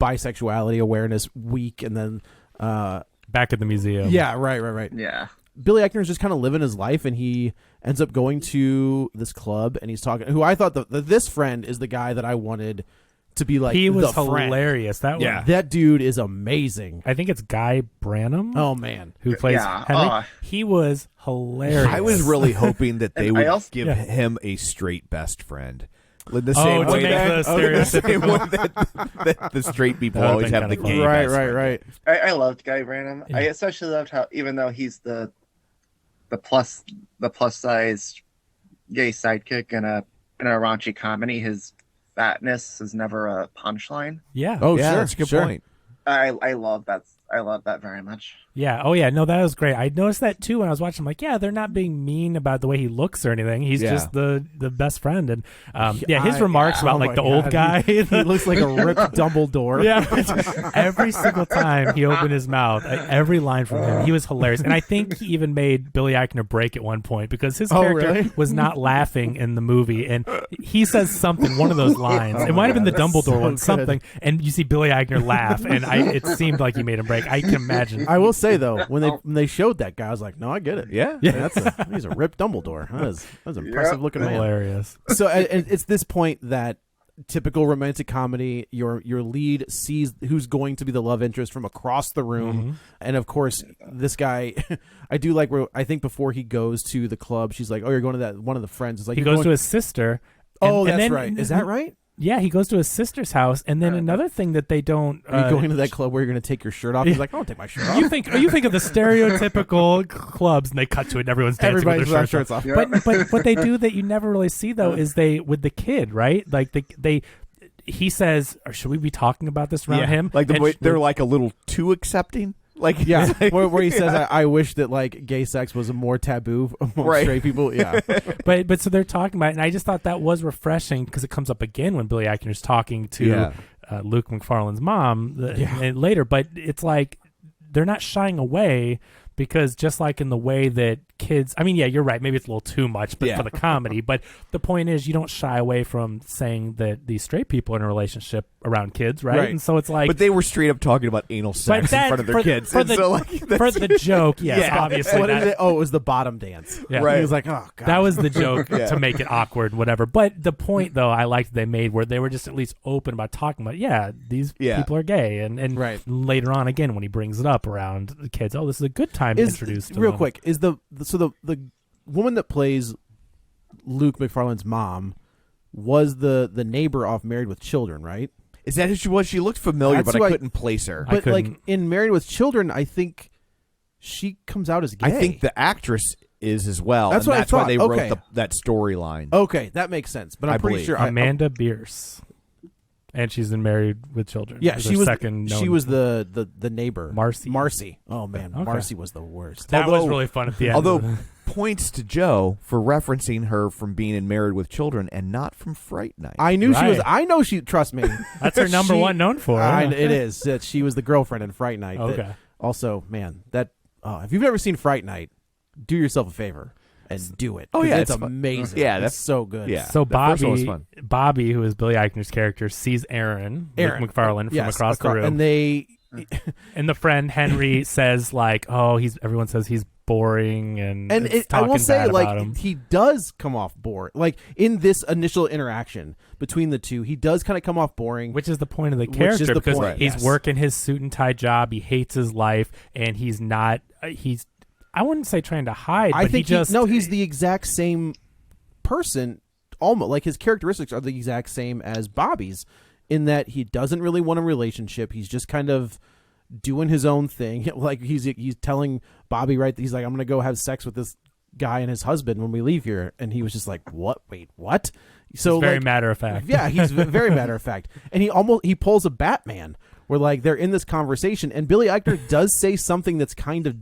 bisexuality awareness week, and then Back at the museum. yeah, right. Yeah. Billy Eichner is just kind of living his life, and he ends up going to this club, and he's talking. Who I thought this friend is the guy that I wanted to be like. He was the friend. hilarious. That Yeah. one. That dude is amazing. I think it's Guy Branum. Oh man. Who plays Yeah. Henry? He was hilarious. I was really hoping that they And would I also- give him a straight best friend. The to same way make that, the same way that the straight people That always would've have been the kinda gay funny. best friend. Right. I loved Guy Branum. I especially loved how, even though he's the plus sized gay sidekick in a raunchy comedy, his fatness is never a punchline. Yeah. Oh Yeah, sure, that's a good sure. point. I love that. I love that very much. Yeah. Oh, yeah. No, that was great. I noticed that too when I was watching. I'm like, yeah, they're not being mean about the way he looks or anything. He's Yeah. just the best friend. And his remarks about Oh like my the old God. guy. He looks like a ripped Dumbledore. Yeah, every single time he opened his mouth, every line from him, he was hilarious. And I think he even made Billy Eichner break at one point because his character really? was not laughing in the movie, and he says something, one of those lines. It might have been the Dumbledore so one, good. something, and you see Billy Eichner laugh, and it seemed like he made him break. I can imagine. I will say though, when they showed that guy, I was like, no, I get it. Yeah. He's a ripped Dumbledore. That's impressive looking man. Hilarious. So and it's this point that typical romantic comedy, your lead sees who's going to be the love interest from across the room, and of course this guy, I do like where I think before he goes to the club, she's like, oh, you're going to that one of the friends. It's like He "You're goes to going-" his sister. Oh, and that's then- right. Is that right? Yeah, he goes to his sister's house, and then another thing that they don't. Are you going to that club where you're going to take your shirt off? He's like, I don't take my shirt off. You think of the stereotypical clubs, and they cut to it, and everyone's dancing Everybody's with their shirts off. Yeah. But what they do that you never really see though is they with the kid, right? Like he says, or should we be talking about this around him? Like And they're like a little too accepting. Like Yeah, where he says, I wish that like gay sex was more taboo among Right. straight people. Yeah, but so they're talking about it, and I just thought that was refreshing because it comes up again when Billy Eichner's talking to Luke Macfarlane's mom and later. But it's like they're not shying away because just like in the way that kids, I mean, yeah, you're right. Maybe it's a little too much, but for the comedy. But the point is, you don't shy away from saying that these straight people are in a relationship around kids, right? And so it's like, but they were straight up talking about anal sex in front of their kids. For the joke, yes, obviously. What that- is it? Oh, it was the bottom dance. Yeah. Right. He was like, oh god, That was the joke to make it awkward, whatever. But the point, though, I liked they made where they were just at least open about talking about, these people are gay. And Right. later on, again, when he brings it up around the kids, this is a good time to introduce to real them. quick. Is the woman that plays Luke Macfarlane's mom was the neighbor off Married with Children, right? Is that who she was? She looked familiar, That's but who I I- couldn't place her. I But like couldn't- in Married with Children, I think she comes out as gay. I think the actress is as well. That's and what I that's why thought. they Okay. wrote that storyline. Okay, that makes sense. But I'm I pretty believe. sure Amanda Bierce. And she's in Married with Children. Yeah, Is she her was. second She known- was the neighbor, Marcy. Marcy. Oh man, Okay. Marcy was the worst. That was Although- really fun at the end. Although points to Joe for referencing her from being in Married with Children and not from Fright Night. I knew she was. Right. I know she. Trust me. that's her number She- one known for. It is that she was the girlfriend in Fright Night. that- Okay. Also, man, that if you've never seen Fright Night, do yourself a favor and do it. Oh, 'Cause yeah, it's it's fun. amazing. Yeah, it's that's- so good. yeah. So The first one was Bobby, who is Billy Eichner's character, sees Aaron Aaron McFarlane from Yes, across the room, and they. and the friend Henry says like, "Oh, everyone says he's boring," and it's I will talking say, bad about like, him. he does come off boring. Like in this initial interaction between the two, he does kind of come off boring. Which is the point of the Which is character the because point, he's yes. working his suit and tie job. He hates his life, and he's not. I wouldn't say trying to hide. I but think he just he's the exact same person. Almost like his characteristics are the exact same as Bobby's, in that he doesn't really want a relationship. He's just kind of doing his own thing. Like he's telling Bobby, right? He's like, I'm gonna go have sex with this guy and his husband when we leave here, and he was just like, what? Wait, what? So very like, matter of fact. Yeah, he's very matter of fact, and he pulls a Batman where like they're in this conversation, and Billy Eichner does say something that's kind of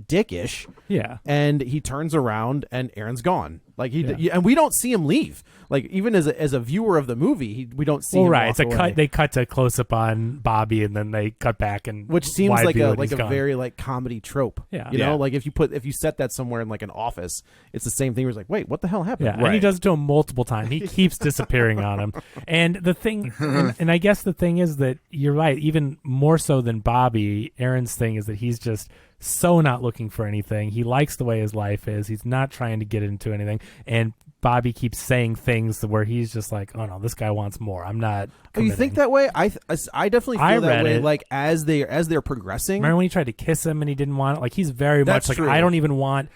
dickish. Yeah. And he turns around and Aaron's gone. Like Yeah. and we don't see him leave. Like even as a viewer of the movie, we don't see Well, him right. walk It's a away. cut. They cut to close up on Bobby, and then they cut back, and Which seems wide like view a and he's gone. very like comedy trope. Yeah. You Yeah. know, like if you set that somewhere in like an office, it's the same thing where it's like, wait, what the hell happened? Yeah, and he does it to him multiple times. He keeps disappearing on him. And the thing, and I guess the thing is that you're right. Even more so than Bobby, Aaron's thing is that he's just so not looking for anything. He likes the way his life is. He's not trying to get into anything. And Bobby keeps saying things where he's just like, oh no, this guy wants more. I'm not. Oh, you think committing." that way? I definitely I feel that read way. it. Like as they're progressing. Remember when he tried to kiss him and he didn't want it? Like he's very That's much like, true. I don't even want.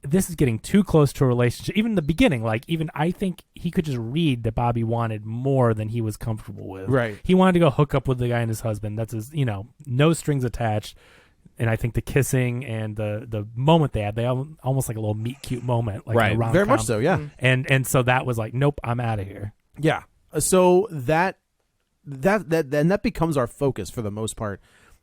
This is getting too close to a relationship. Even in the beginning, like even I think he could just read that Bobby wanted more than he was comfortable with. Right. He wanted to go hook up with the guy and his husband. That's his, no strings attached. And I think the kissing and the moment they had, they almost like a little meet cute moment, like Right. a rom-com. Very much so, yeah. And so that was like, nope, I'm out of here. Yeah. So that becomes our focus for the most part.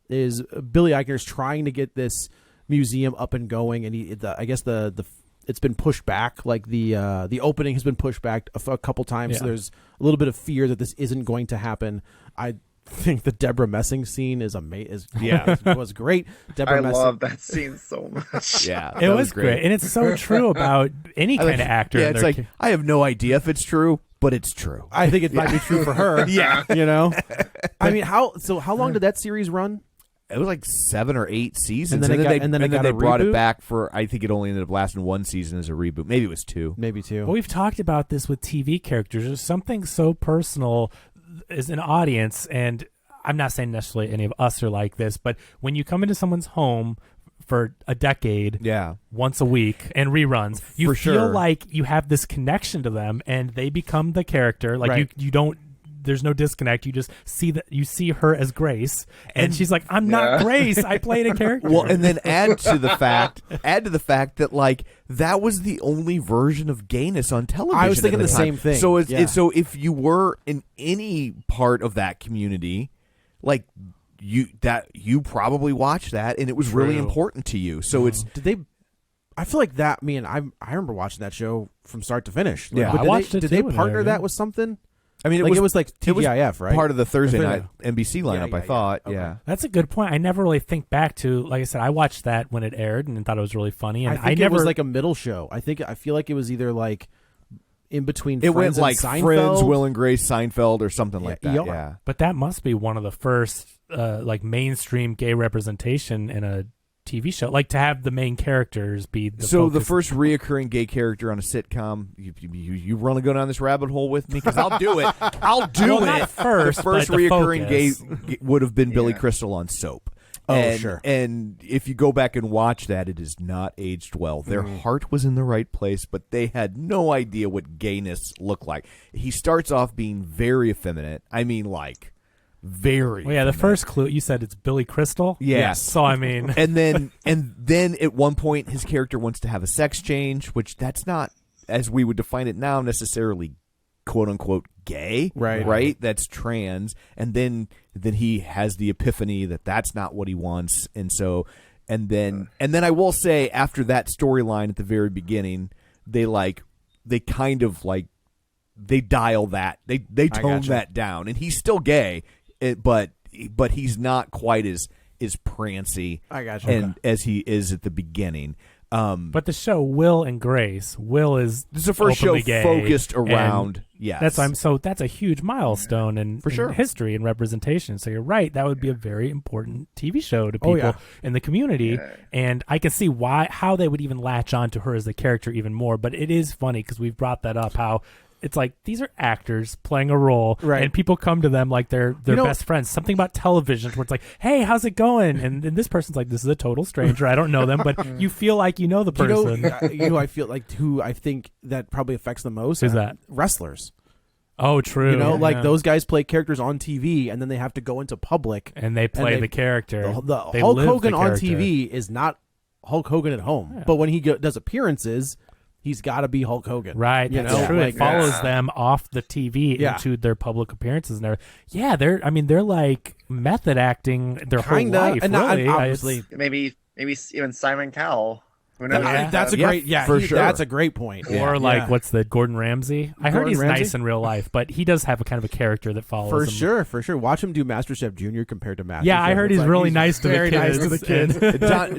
Is Billy Eichner's trying to get this museum up and going, and I guess it's been pushed back. Like the opening has been pushed back a couple times. So Yeah. there's a little bit of fear that this isn't going to happen. I think the Deborah Messing scene is amazing. Yeah. It was great. Deborah I Messing. love that scene so much. Yeah, It that was great. And it's so true about any kind of actor. Yeah, in it's their like I have no idea if it's true, but it's true. I think it might be true for her. Yeah. You know? I mean, how long did that series run? It was like 7 or 8 seasons, And then it got they a brought reboot? it back for. I think it only ended up lasting 1 season as a reboot. Maybe it was 2. Maybe two. Well, we've talked about this with TV characters. There's something so personal as an audience, and I'm not saying necessarily any of us are like this, but when you come into someone's home for a decade. Yeah. Once a week and reruns. You For feel sure. like you have this connection to them and they become the character. Like Right. you don't. There's no disconnect. You just see that you see her as Grace, and she's like, "I'm not Grace. I played a character." Well, and then add to the fact that like that was the only version of gayness on television. I was thinking at the time. same thing. So Yeah. so if you were in any part of that community, like you probably watched that, and it was really True. important to you. So it's Did they? I feel like that. I remember watching that show from start to finish. Like, Yeah. but I did watched they, it did too they when partner it aired, that yeah. with something? I mean, It was like TGIF, right? part of the Thursday Yeah. night NBC lineup. Yeah, I thought, okay. yeah. That's a good point. I never really think back to, like I said, I watched that when it aired and thought it was really funny. And I think never it was like a middle show. I feel like it was either like in between. It Friends went like and Seinfeld. Friends, Will and Grace, Seinfeld, or something like that. ER. Yeah. But that must be one of the first like mainstream gay representation in a TV show, like to have the main characters be the So the focus. first reoccurring gay character on a sitcom, you want to go down this rabbit hole with me? Because I'll do it. I'll do Well, it. not first, the first but the reoccurring focus. gay would have been Billy Yeah. Crystal on Soap. Oh, And- sure. And if you go back and watch that, it is not aged well. Their heart was in the right place, but they had no idea what gayness looked like. He starts off being very effeminate. I mean, like, very. Well, yeah, the effeminate. first clue you said it's Billy Crystal. Yes. So I mean, and then at one point his character wants to have a sex change, which that's not, as we would define it now, necessarily quote unquote gay, Right. That's trans. And then he has the epiphany that that's not what he wants. And so and then I will say, after that storyline at the very beginning, they kind of they dial that, they tone gotcha. that down, and he's still gay, but he's not quite as prancy I gotcha. and as he is at the beginning. but the show Will and Grace, Will is This is the first show openly gay, focused and around. Yes, that's a huge milestone in sure. history and representation. So you're right, that would be a very important TV show to people yeah. in the community, and I can see how they would even latch on to her as the character even more. But it is funny because we've brought that up, how it's like these are actors playing a role, Right. and people come to them like they're their You know- best friends. Something about television where it's like, hey, how's it going? And this person's like, this is a total stranger. I don't know them, but you feel like you know the person. I feel like who I think that probably affects the most. Who's that? Wrestlers. Oh, true. You know, like Yeah. those guys play characters on TV, and then they have to go into public. and they play the character. The They Hulk live Hogan the on character. TV is not Hulk Hogan at home, but when he does appearances, he's got to be Hulk Hogan. Right, You that's know, true. like- It follows Yeah. them off the TV Yeah. into their public appearances and everything. Yeah, they're like method acting their Kinda, whole life. and not- really. obviously- Maybe even Simon Cowell. Who knows? Yeah. That's a Yeah, great, for sure. That's a great point. Or Yeah. like Yeah. what's the Gordon Ramsay? I heard Gordon he's Ramsay? nice in real life, but he does have a kind of a character that follows him. For sure. Watch him do MasterChef Junior compared to MasterChef. Yeah, I heard It's he's like, really nice to the very kids. nice to the kids.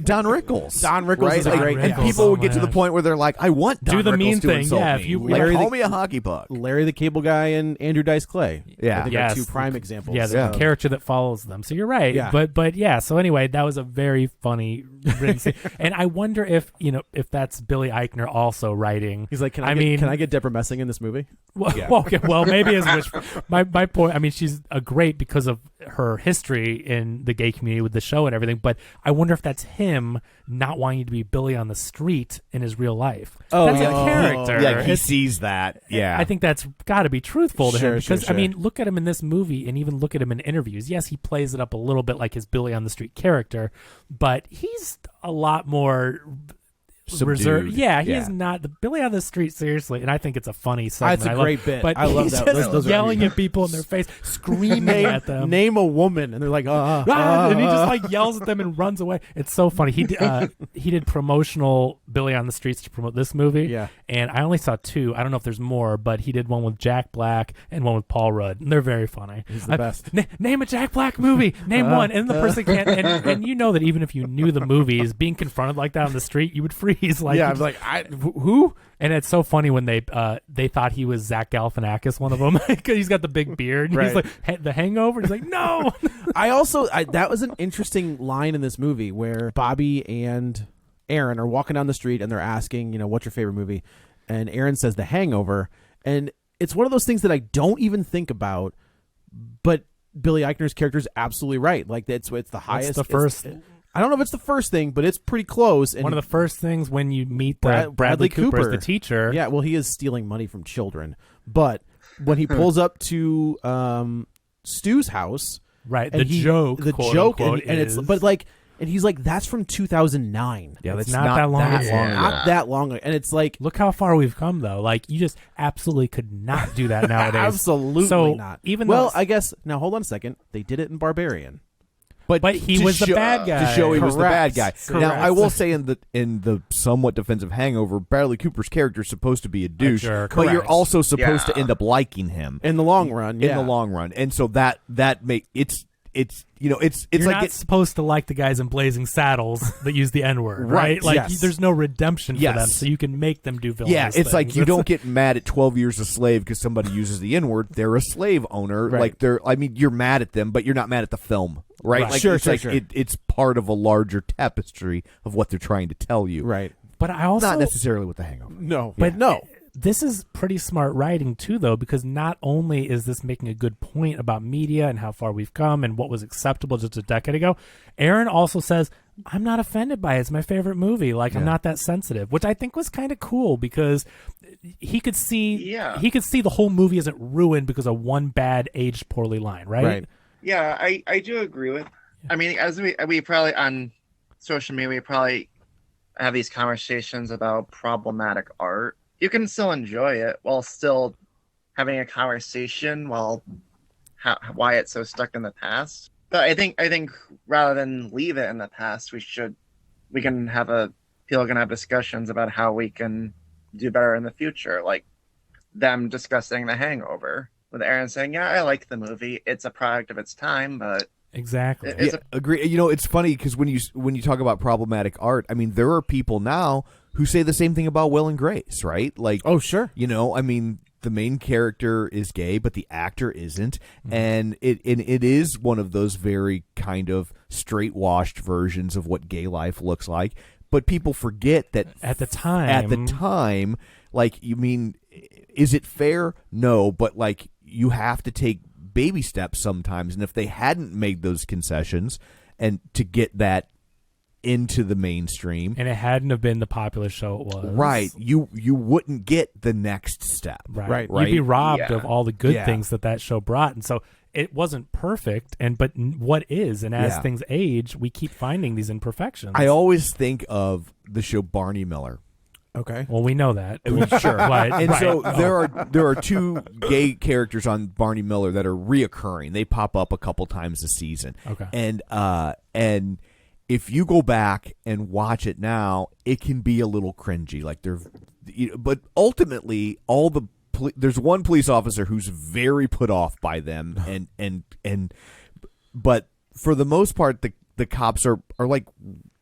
Don Rickles. Don Rickles right? is a Like, great and guy. people Oh would get my to the gosh. point where they're like, I want Don Do the Rickles mean to thing. insult Yeah, me. if you- Like, Larry call the- me a hockey puck. Larry the Cable Guy and Andrew Dice Clay. Yeah. I think Yes. are two prime examples. Yeah, the character that follows them. So you're right. Yeah. But yeah. So anyway, that was a very funny written scene. And I wonder if that's Billy Eichner also writing. He's like, can I mean- can I get Deborah Messing in this movie? Well, okay, well, maybe as much. My point. I mean, she's a great because of her history in the gay community with the show and everything. But I wonder if that's him not wanting to be Billy on the street in his real life. Oh, That's yeah. a character. Yeah, he It's- sees that. Yeah, I think that's got to be truthful to him Sure, because sure, I mean, look at him in this movie and even look at him in interviews. Yes, he plays it up a little bit like his Billy on the street character, but he's a lot more Subdued. reserved. Yeah, he Yeah. is not the Billy on the street, seriously. And I think it's a funny segment. That's a I love- great bit. But I love he's that. just Those are yelling amazing. at people in their face, screaming at them. Name a woman, and they're like, And he just like yells at them and runs away. It's so funny. He did promotional Billy on the Streets to promote this movie. Yeah. And I only saw two. I don't know if there's more, but he did one with Jack Black and one with Paul Rudd. And they're very funny. He's the best. Name a Jack Black movie. Name one. And the person can't. And you know that even if you knew the movies, being confronted like that on the street, you would freeze. Like, yeah, I was like, who? and it's so funny when they thought he was Zach Galifianakis, one of them, because he's got the big beard. And he's Right. like, The Hangover. He's like, no. That was an interesting line in this movie where Bobby and Aaron are walking down the street and they're asking, what's your favorite movie? And Aaron says The Hangover. And it's one of those things that I don't even think about, but Billy Eichner's character is absolutely right. Like, it's the highest. the first I don't know if it's the first thing, but it's pretty close. And One of the first things when you meet the Bradley Cooper as the teacher. Yeah, well, he is stealing money from children. But when he pulls up to Stu's house, right? and The joke, and is, it's but like, and he's like, that's from 2009. Yeah, it's that's not that long ago. Not that long ago. And it's like, look how far we've come, though. Like, you just absolutely could not do that nowadays. absolutely not. Even well, though I guess now hold on a second. They did it in Barbarian. but he to was the show- bad guy. To show he was the bad guy. Correct. Now, I will say in the somewhat defensive Hangover, Bradley Cooper's character is supposed to be a douche, jerk. but you're Correct. also supposed to Yeah. end up liking him In the long run, yeah. in the long run, and so that make it's You're like not supposed to like the guys in Blazing Saddles that use the N-word, right? Right, Like, yes. there's no redemption for Yes. them, so you can make them do villainous yeah, it's like things. you It's- don't get mad at 12 Years a Slave because somebody uses the N-word. They're a slave owner. Right. Like you're mad at them, but you're not mad at the film, right? Right. Like, Sure, it's sure, like sure. it's part of a larger tapestry of what they're trying to tell you. Right. But I also Not necessarily with the Hangover. No. But no. This is pretty smart writing too, though, because not only is this making a good point about media and how far we've come and what was acceptable just a decade ago, Aaron also says, I'm not offended by it. It's my favorite movie. Like, I'm not that sensitive, which I think was kind of cool because he could see the whole movie isn't ruined because of one bad aged poorly line, right? Right. Yeah, I do agree with. I mean, as we probably on social media, we probably have these conversations about problematic art. You can still enjoy it while still having a conversation while why it's so stuck in the past. But I think rather than leave it in the past, people can have discussions about how we can do better in the future, like them discussing The Hangover with Aaron saying, "Yeah, I like the movie. It's a product of its time, but." Exactly. It's Agree. It's funny because when you talk about problematic art, I mean, there are people now who say the same thing about Will and Grace, right? Like, Oh, sure. I mean, the main character is gay, but the actor isn't, and it is one of those very kind of straight washed versions of what gay life looks like. But people forget that At the time, like, you mean, is it fair? No, but like, you have to take baby steps sometimes, and if they hadn't made those concessions and to get that into the mainstream, and it hadn't have been the popular show it was, right, you wouldn't get the next step. Right. Right. You'd be robbed Yeah. of all the good Yeah. things that show brought, and so it wasn't perfect. But what is, and as Yeah. things age, we keep finding these imperfections. I always think of the show Barney Miller. Okay. Well, we know that. Sure. But, And right. so there are two gay characters on Barney Miller that are reoccurring. They pop up a couple times a season. Okay. And if you go back and watch it now, it can be a little cringy. Like but ultimately, there's one police officer who's very put off by them, but for the most part, the cops are like,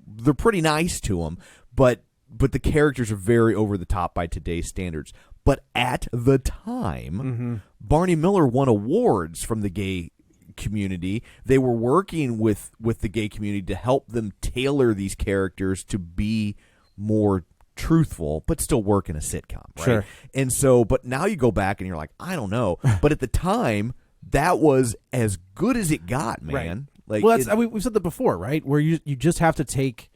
they're pretty nice to him, but the characters are very over the top by today's standards. But at the time, Barney Miller won awards from the gay community. They were working with the gay community to help them tailor these characters to be more truthful, but still work in a sitcom, right? Sure. And so, but now you go back and you're like, I don't know. But at the time, that was as good as it got, man. Like, Well, we've said that before, right? Where you just have to take.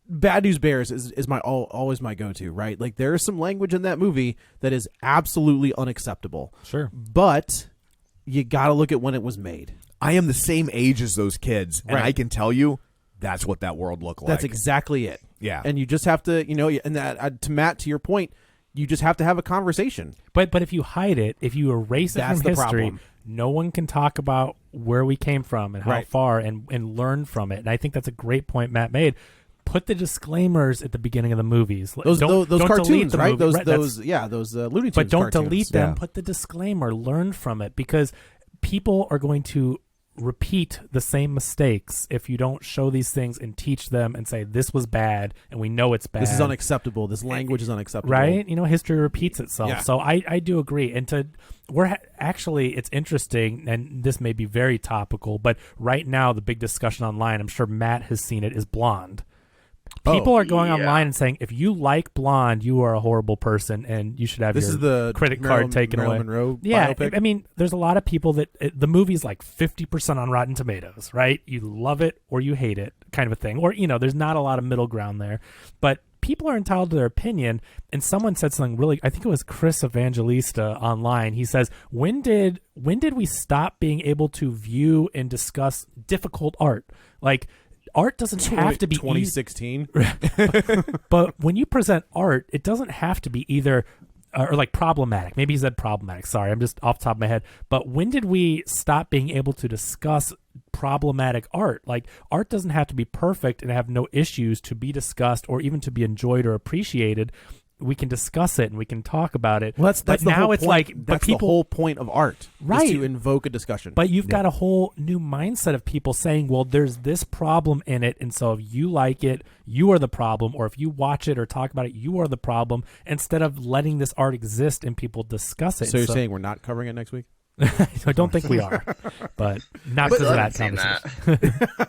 Bad News Bears is always my go-to, right? Like, there is some language in that movie that is absolutely unacceptable. Sure. But you got to look at when it was made. I am the same age as those kids, and Right. I can tell you that's what that world looked like. That's exactly it. Yeah. And you just have to, and that to Matt, to your point, you just have to have a conversation. But if you hide it, if you erase it That's from the history, problem. no one can talk about where we came from and how Right. far and learn from it. And I think that's a great point Matt made. Put the disclaimers at the beginning of the movies. Those Don't delete cartoons, the right? movie. Right, Those Looney Tunes. but don't cartoons. delete them. Yeah. Put the disclaimer. Learn from it, because people are going to repeat the same mistakes if you don't show these things and teach them and say this was bad and we know it's bad. This is unacceptable. This language is unacceptable. Right? History repeats itself. Yeah. So I do agree. And actually, it's interesting, and this may be very topical, but right now the big discussion online, I'm sure Matt has seen it, is Blonde. People are going yeah. online and saying, if you like Blonde, you are a horrible person, and you should have This your is the credit card taken Marilyn away. Monroe Yeah, biopic? I mean, there's a lot of people that the movie's like 50% on Rotten Tomatoes, right? You love it or you hate it, kind of a thing. Or, there's not a lot of middle ground there. But people are entitled to their opinion. And someone said something really, I think it was Chris Evangelista online. He says, when did we stop being able to view and discuss difficult art? Like, art doesn't have to be 2016. but when you present art, it doesn't have to be either or like problematic. Maybe he said problematic. Sorry, I'm just off the top of my head. But when did we stop being able to discuss problematic art? Like, art doesn't have to be perfect and have no issues to be discussed or even to be enjoyed or appreciated. We can discuss it and we can talk about it. Well, that's but the now whole it's point. like, but That's people, the whole point of art, Right. is to invoke a discussion. but you've got a whole new mindset of people saying, well, there's this problem in it, and so if you like it, you are the problem, or if you watch it or talk about it, you are the problem, instead of letting this art exist and people discuss it. so you're saying we're not covering it next week? I don't think we are, but not because of that conversation.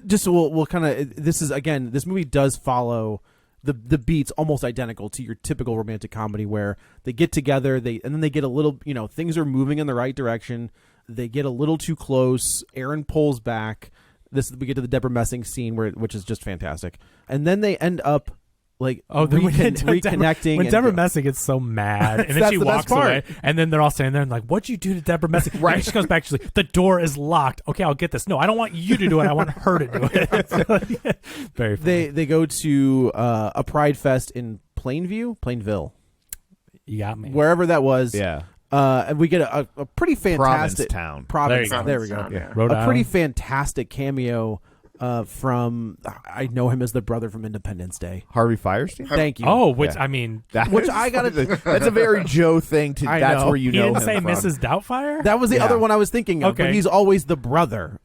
Just we'll kind of, this is, again, this movie does follow the beats almost identical to your typical romantic comedy, where they get together, and then they get a little, things are moving in the right direction. They get a little too close. Aaron pulls back. We get to the Deborah Messing scene which is just fantastic, and then they end up like Then we get to reconnecting. when and Deborah Messing gets so mad, and then That's she the best walks part. away, and then they're all standing there and like, "What'd you do to Deborah Messing?" Right? And she comes back. She's like, "The door is locked." Okay, I'll get this. No, I don't want you to do it. I want her to do it. Very funny. They go to a Pride Fest in Plainville, You got me. wherever that was. Yeah. And we get a pretty fantastic Provincetown. Province. There you go. There we go. Provincetown, yeah. Rhode A pretty Island. fantastic cameo from, I know him as the brother from Independence Day. Harvey Firestein. Thank you. Oh, which Yeah. I mean, Which I gotta- That's a very Joe thing. I That's know. where you he know didn't him say from. Mrs. Doubtfire. That was the Yeah. other one I was thinking of. Okay. But he's always the brother.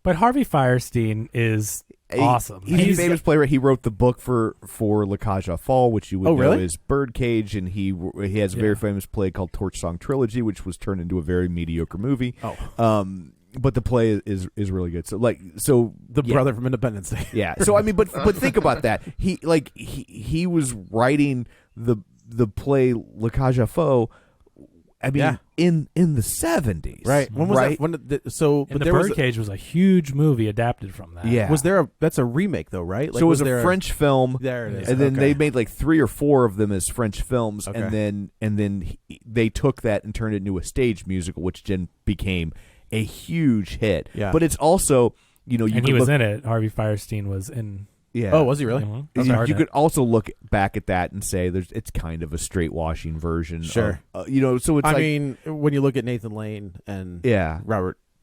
But Harvey Firestein is awesome. He's a famous playwright. He wrote the book for La Cage aux Folles, which you would Oh, know really? is Birdcage, and he has a very famous play called Torch Song Trilogy, which was turned into a very mediocre movie. Oh. But the play is really good. So The brother from Independence Day. Yeah. So I mean, but think about that. He was writing the play La Cage aux Folles. I mean, Yeah. in the 70s, Right. When was right? that? But And the there was Birdcage was a huge movie adapted from that. Yeah. was there that's a remake though, right? Like, so it was there a French film. There it is. And then Okay. they made like 3 or 4 of them as French films, Okay. and then they took that and turned it into a stage musical, which then became a huge hit. Yeah. But it's also, you And could he was look, in it. Harvey Firestein was in. Yeah. Oh, was he really? Mhm. You, Starred you in could it. also look back at that and say it's kind of a straight washing version. Sure. Of, so it's I like, mean, when you look at Nathan Lane and yeah.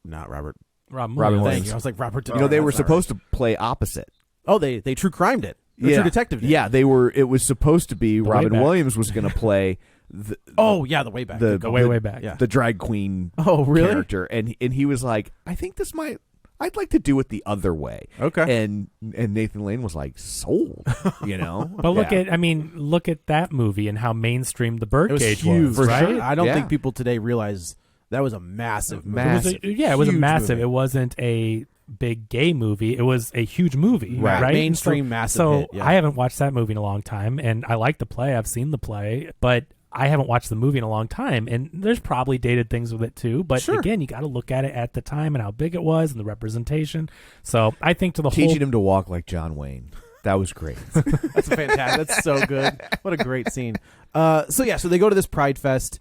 not Robert. Robin Robin Williams. Williams. Thank you. I was like Robert. De They Niro, were that's not supposed to play opposite. right. Oh, they true crimed it. Or Yeah. True detective. Did. Yeah, they were. It was supposed to be The Robin Way Back. Williams was going to play the, Oh yeah, the way back. the, Good call. Way back. Yeah. the drag queen Oh really? character, and he was like, I think this might. I'd like to do it the other way. Okay. And Nathan Lane was like, sold. But look Yeah. look at that movie and how mainstream the It was Birdcage huge, was, For right? sure. I don't Yeah. think people today realize that was a massive, movie. Massive. It was a Huge massive. movie. It wasn't a big gay movie. It was a huge movie, Right. right? Mainstream so, massive So hit, yeah. I haven't watched that movie in a long time, and I like the play. I've seen the play, but I haven't watched the movie in a long time, and there's probably dated things with it too. But Sure. again, you got to look at it at the time and how big it was and the representation. So I think to the Teaching whole him to walk like John Wayne. That was great. That's fantastic. That's so good. What a great scene. So they go to this Pride Fest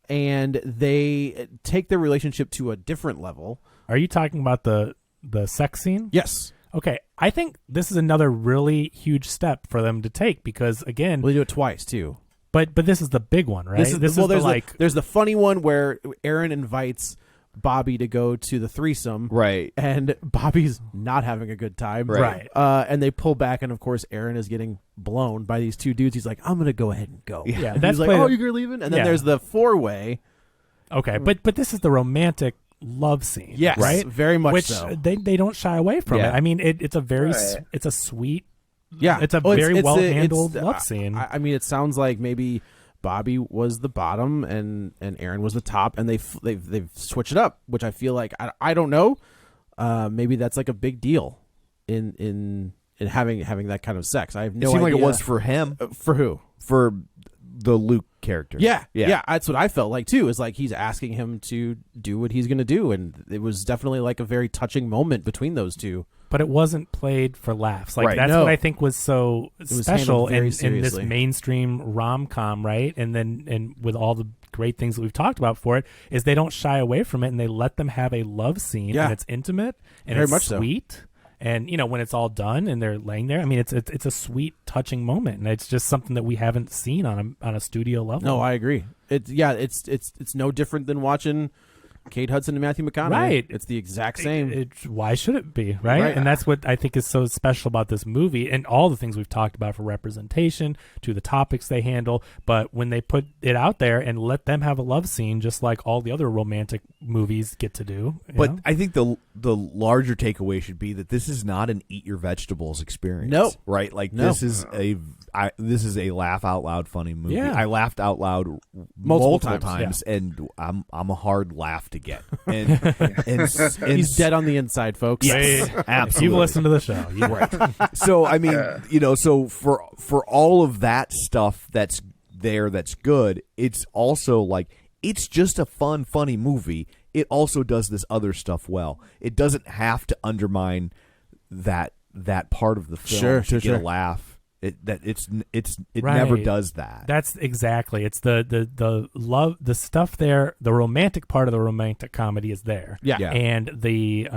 and they take their relationship to a different level. Are you talking about the sex scene? Yes. Okay, I think this is another really huge step for them to take because again, Well, they do it twice too. but this is the big one, right? This is the there's the funny one where Aaron invites Bobby to go to the threesome, Right. and Bobby's not having a good time, Right. And they pull back, and of course Aaron is getting blown by these two dudes. He's like, "I'm gonna go ahead and go." Yeah, And that's he's like, played- "Oh, you're leaving?" And then Yeah. there's the 4-way. Okay, but this is the romantic love scene, Yes, right? very much Which so. they don't shy away from Yeah. it. I mean, it's a very Right. it's a sweet. Yeah, It's a Well, very it's well-handled it's- love scene. I mean, it sounds like maybe Bobby was the bottom and Aaron was the top, and they've switched it up, which I feel like I don't know. Maybe that's like a big deal in having that kind of sex. I have It no seemed idea. like it was for him, For who? for the Luke character. Yeah. That's what I felt like too. Is like he's asking him to do what he's going to do, and it was definitely like a very touching moment between those two. But it wasn't played for laughs. Like Right. that's No. what I think was so was special handled very in this seriously. mainstream rom-com, right? And with all the great things that we've talked about for it, is they don't shy away from it, and they let them have a love scene, Yeah. and it's intimate and Very it's much so. sweet. And when it's all done and they're laying there, I mean, it's a sweet, touching moment, and it's just something that we haven't seen on a studio level. No, I agree. It's no different than watching Kate Hudson and Matthew McConaughey. Right. It's the exact same. Why should it be, right? Right. And that's what I think is so special about this movie and all the things we've talked about, for representation to the topics they handle. But when they put it out there and let them have a love scene, just like all the other romantic movies get to do. you But know? I think the larger takeaway should be that this is not an eat your vegetables experience. No. Right? Like No. this is a laugh out loud funny movie. Yeah. I laughed out loud Multiple multiple times, times, and I'm a hard laugh to get. And He's dead on the inside, folks. Yes, If absolutely. you've listened to the show, So I mean, so for all of that stuff that's good, it's also like it's just a funny movie. It also does this other stuff well. It doesn't have to undermine that part of the film to get a laugh. It never Right. does that. That's exactly. It's the love, the stuff there. The romantic part of the romantic comedy is there. Yeah. And the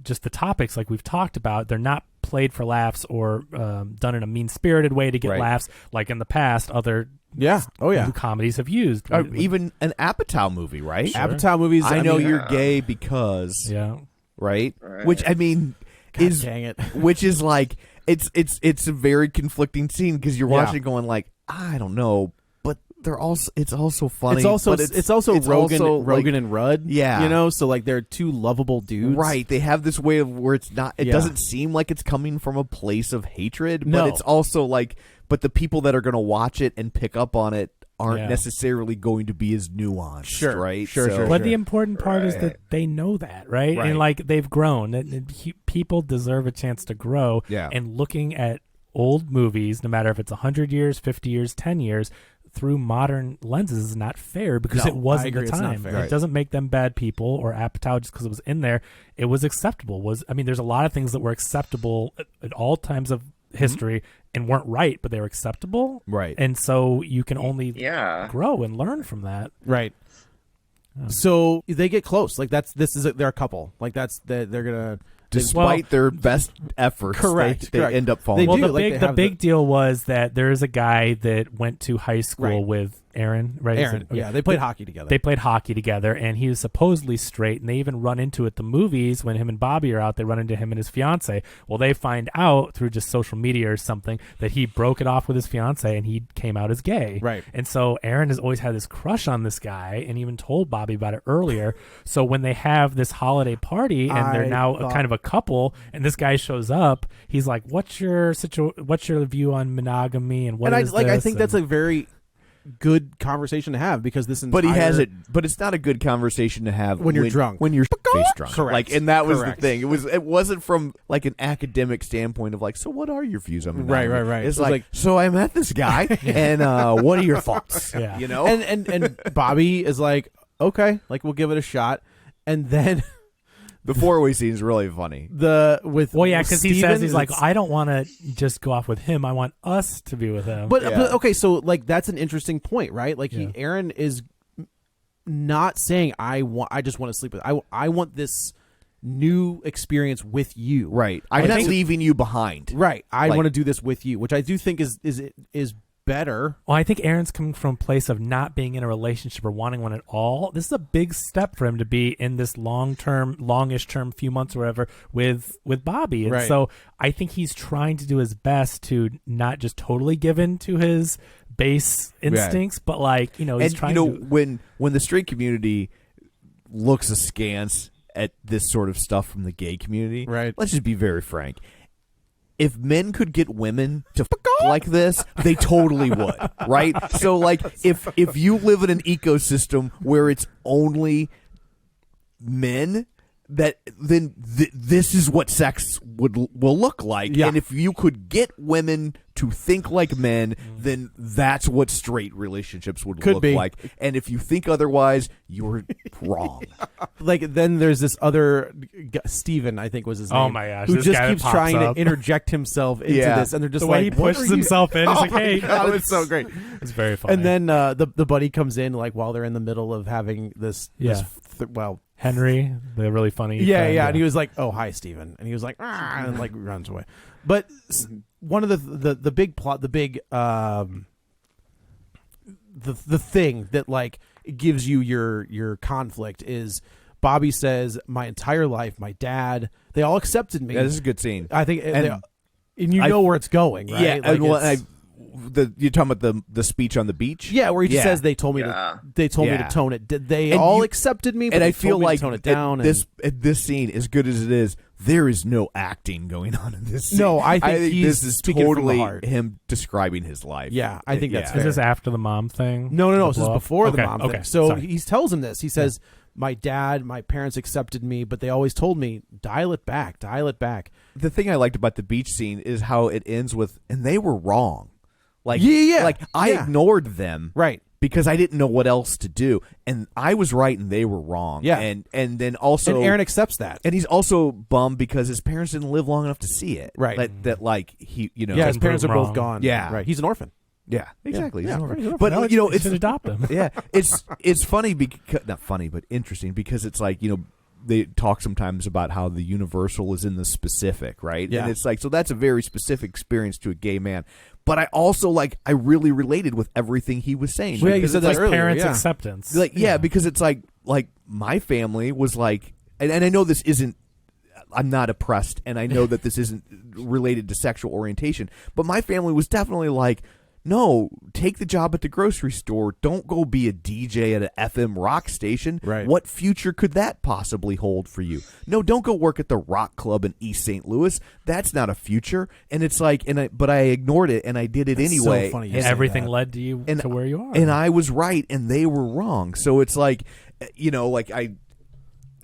just the topics like we've talked about, they're not played for laughs or done in a mean spirited way to get Right. laughs like in the past other Yeah. Oh yeah. comedies have used. Even an Apatow movie, right? Sure. Apatow movies. I know mean, you're gay because Yeah. right? Right. Which I mean God dang it. which is like it's a very conflicting scene because you're Yeah. watching going like I don't know, but it's also funny. It's also but it's also Rogan like, and Rudd. Yeah. So like they're two lovable dudes. right. They have this way of where it's not. It Yeah. doesn't seem like it's coming from a place of hatred, No. but it's also like. But the people that are going to watch it and pick up on it aren't Yeah. necessarily going to be as nuanced, Sure. right? Sure, sure, But the important part is that they know that, right? Right. And like they've grown. And people deserve a chance to grow. Yeah. And looking at old movies, no matter if it's 100 years, 50 years, 10 years, through modern lenses is not fair because No, it wasn't I agree, the it's not time. fair. It Right. doesn't make them bad people or Apatow just because it was in there. It was acceptable. There's a lot of things that were acceptable at all times of history and weren't right, but they were acceptable. Right. And so you can only Yeah. grow and learn from that. Right. So they get close. Like they're a couple. Like they're gonna. Despite their best efforts, Correct, they correct. end up falling. They Well, do, the like, big they the have big deal was that there is a guy that went to high school Right. with Aaron, right? Is Aaron. it- okay. Yeah, they played hockey together. They played hockey together, and he was supposedly straight. And they even run into it. The movies when him and Bobby are out, they run into him and his fiance. Well, they find out through just social media or something that he broke it off with his fiance, and he came out as gay. Right. And so Aaron has always had this crush on this guy, and even told Bobby about it earlier. So when they have this holiday party, and they're I now thought- kind of a couple, and this guy shows up, he's like, "What's your view on monogamy and what and is I this?" think that's a very good conversation to have because this But he entire- has it. But it's not a good conversation to have When you're drunk. When you're face drunk. Correct. Like, and that was Correct. the thing. It wasn't from like an academic standpoint of like, so what are your views on monogamy? Right. It's It was like, so I met this guy, and what are your thoughts? Yeah. You know. and Bobby is like, okay, like we'll give it a shot, and then the four-way scene is really funny. because he says he's like, I don't want to just go off with him. I want us to be with him. But, Yeah. but okay, so like that's an interesting point, right? Like Yeah. Aaron is not saying I just want to sleep with. I want this new experience with you, Right. I'm not leaving you behind. Right. I Like- want to do this with you, which I do think is better. Well, I think Aaron's coming from a place of not being in a relationship or wanting one at all. This is a big step for him to be in this longish term, few months or whatever, with Bobby. And Right. so I think he's trying to do his best to not just totally give in to his base instincts, but like, he's And trying you know, to. when the straight community looks askance at this sort of stuff from the gay community, Right. Let's just be very frank. If men could get women to like this, they totally would, right? So, like, if you live in an ecosystem where it's only men, then this is what sex will look like. Yeah. And if you could get women to think like men, then that's what straight relationships would Could look be. like. And if you think otherwise, you're wrong. Like then there's this other Steven, I think was his name. Oh my gosh, who this just guy keeps pops trying up. to interject himself into Yeah. this, and they're just The way like, he "What pushes are you-" himself in, he's Oh like, my "Hey, God, it's so great. It's very funny. And then the buddy comes in like while they're in the middle of having this. Yeah. Well, Henry, the really funny. yeah, friend, yeah, and he was like, "Oh, hi, Steven," and he was like, "Ah," and like runs away. But one of the big plot, the big the thing that like gives you your conflict is Bobby says, "My entire life, my dad, they all accepted me." Yeah, this is a good scene. I think, And and you know where it's going, right? Yeah, Like, and it's- you're talking about the speech on the beach. yeah, where he just Yeah. says they told me Yeah. to Yeah. tone it. They And all you- accepted me, but And they I feel told me like to tone it down. this scene, as good as it is, there is no acting going on in this scene. No, I think he's this is speaking from the totally heart. him describing his life. Yeah, I think that's Is fair. this after the mom thing? No. The This is blow up? before the Okay, mom okay, thing. So sorry. he tells him this. He says, "My dad, my parents accepted me, but they always told me, dial it back, dial it back." The thing I liked about the beach scene is how it ends with, and they were wrong. Like, Yeah. like I Yeah. ignored them, Right. because I didn't know what else to do, and I was right and they were wrong. Yeah. and then also, And Aaron accepts that. and he's also bummed because his parents didn't live long enough to see it. Right. That like he, Yeah, his Couldn't parents are prove both wrong. gone. Yeah. Right. He's an orphan. Yeah, exactly. Yeah. He's an orphan. Yeah. But No, it's you should adopt them. yeah, it's funny because not funny, but interesting because it's like they talk sometimes about how the universal is in the specific, right? Yeah. And it's like so that's a very specific experience to a gay man. But I also I really related with everything he was saying. Well, yeah, you because said it's that like, earlier, Parents' yeah. acceptance. because it's like my family was like, and I know this isn't. I'm not oppressed, and I know that this isn't related to sexual orientation, but my family was definitely like, no, take the job at the grocery store. Don't go be a DJ at an FM rock station. Right. What future could that possibly hold for you? No, don't go work at the rock club in East St. Louis. That's not a future. And it's like, but I ignored it and I did it That's anyway. so funny you and say everything that. led to you to where you are. And I was right and they were wrong. So it's like,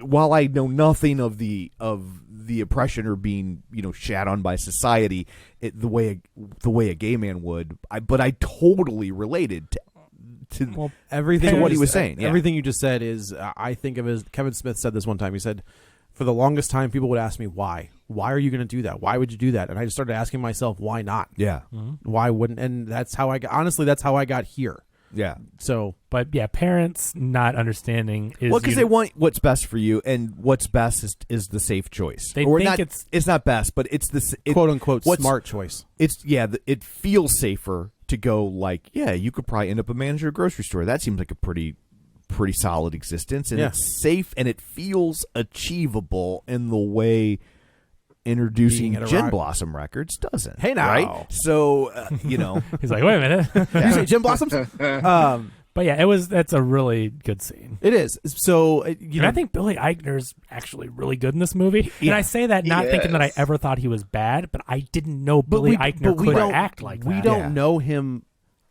while I know nothing of the oppression or being shat on by society the way a gay man would, but I totally related to Everything to what he you was just- saying. Yeah. Everything you just said is, I think of as Kevin Smith said this one time. He said, "For the longest time, people would ask me why. Why are you going to do that? Why would you do that?" And I just started asking myself, why not? Yeah, Why wouldn't? And that's how I got. Honestly, that's how I got here. yeah. So But yeah, parents not understanding is Well, because they want what's best for you, and what's best is the safe choice. They or think not, it's- not best, but it's quote unquote what's- smart choice. It's it feels safer to go you could probably end up a manager at a grocery store. That seems like a pretty solid existence, and Yeah. it's safe and it feels achievable in the way introducing Being at a Gin rock- Blossom Records doesn't. Hey, now. right? So He's like, wait a minute. You say Jim Blossoms? But yeah, that's a really good scene. It is. So And I think Billy Eichner's actually really good in this movie. And I say that not He thinking that I is. ever thought he was bad, but I didn't know Billy Eichner we could don't act like that. We don't Yeah. know him